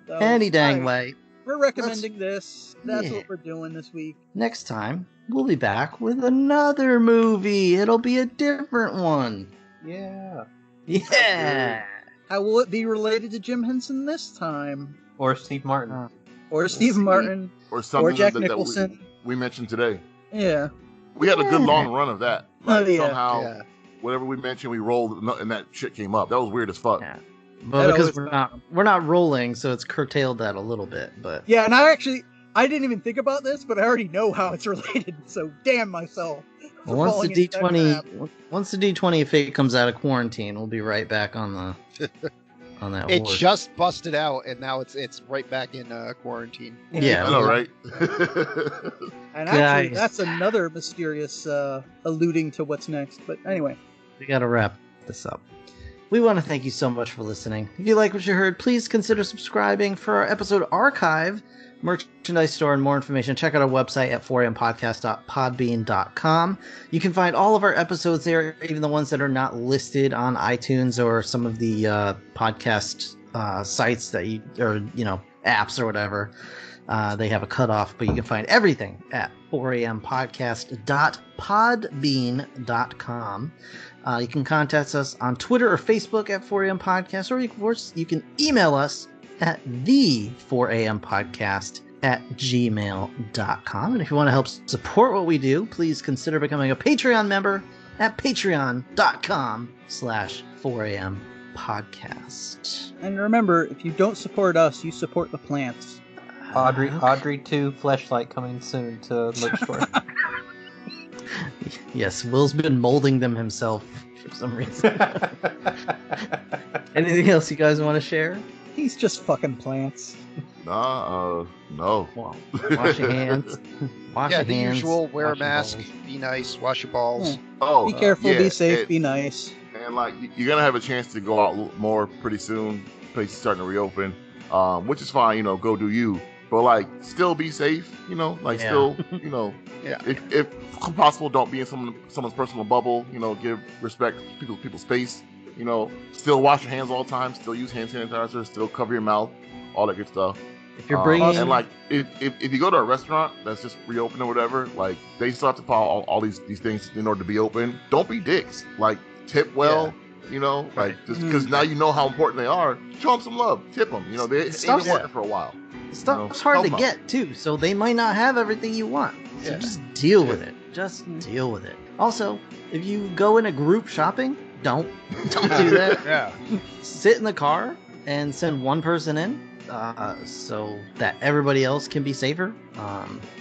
so, any dang alright, way. We're recommending this. That's Yeah. what we're doing this week. Next time we'll be back with another movie. It'll be a different one. Yeah. Yeah. How will it be related to Jim Henson this time? Or Steve Martin. Or Steve see. Martin? Or something Jack that Nicholson. we mentioned today. Yeah. We had a good Yeah. long run of that. Oh, Like, yeah. somehow, Yeah. whatever we mentioned, we rolled, and that shit came up. That was weird as fuck. Yeah. That But because always- we're not rolling, so it's curtailed that a little bit. But Yeah, and I didn't even think about this, but I already know how it's related, so damn myself. for once the falling into that D20 trap. once the D20 fate comes out of quarantine, we'll be right back on the on that It horse. just busted out, and now it's right back in quarantine. Yeah, I know, right? And actually, Guys. that's another mysterious alluding to what's next. But anyway, we gotta wrap this up. We want to thank you so much for listening. If you like what you heard, please consider subscribing for our episode archive, merchandise store, and more information. Check out our website at 4ampodcast.podbean.com. You can find all of our episodes there, even the ones that are not listed on iTunes or some of the podcast sites that apps or whatever. They have a cutoff, but you can find everything at 4ampodcast.podbean.com. You can contact us on Twitter or Facebook at 4am Podcast, or of course, you can email us at the4ampodcast@gmail.com. And if you want to help support what we do, please consider becoming a Patreon member at patreon.com/4am Podcast. and remember, if you don't support us, you support the plants. Audrey 2 fleshlight coming soon to merch store. Yes, Will's been molding them himself for some reason. Anything else you guys want to share? He's just fucking plants. No. Well, wash your hands. Wash Yeah, your the hands. usual. Wear a wash your mask. balls. Be nice. Wash your balls. Oh, Be careful, yeah, be safe, it- be nice. And like you're gonna have a chance to go out more pretty soon. Places starting to reopen, which is fine. You know, go do you. But like, still be safe. You know, like Yeah. still, you know, Yeah. if possible, don't be in someone's personal bubble. You know, give respect to people's space. You know, still wash your hands all the time. Still use hand sanitizer. Still cover your mouth. All that good stuff. If you're bringing, And like, if you go to a restaurant that's just reopened or whatever, like they still have to follow all these things in order to be open. Don't be dicks. Like tip well. You know, like just because now you know how important they are. Show them some love. Tip them. You know, they've Stuff's- been working for a while. stuff's know, hard help to 'em get too, so they might not have everything you want. So Yeah. just deal with it. Just deal with it. Also, if you go in a group shopping, don't do that. Yeah. Sit in the car and send one person in, so that everybody else can be safer.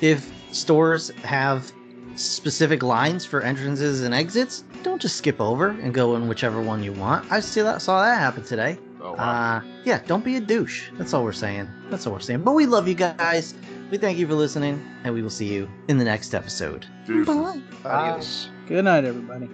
If stores have specific lines for entrances and exits, don't just skip over and go in whichever one you want. I saw that happen today. Oh, wow. Yeah, don't be a douche. That's all we're saying. But we love you guys. We thank you for listening, and we will see you in the next episode. Deuces. Bye. Adios. Good night, everybody.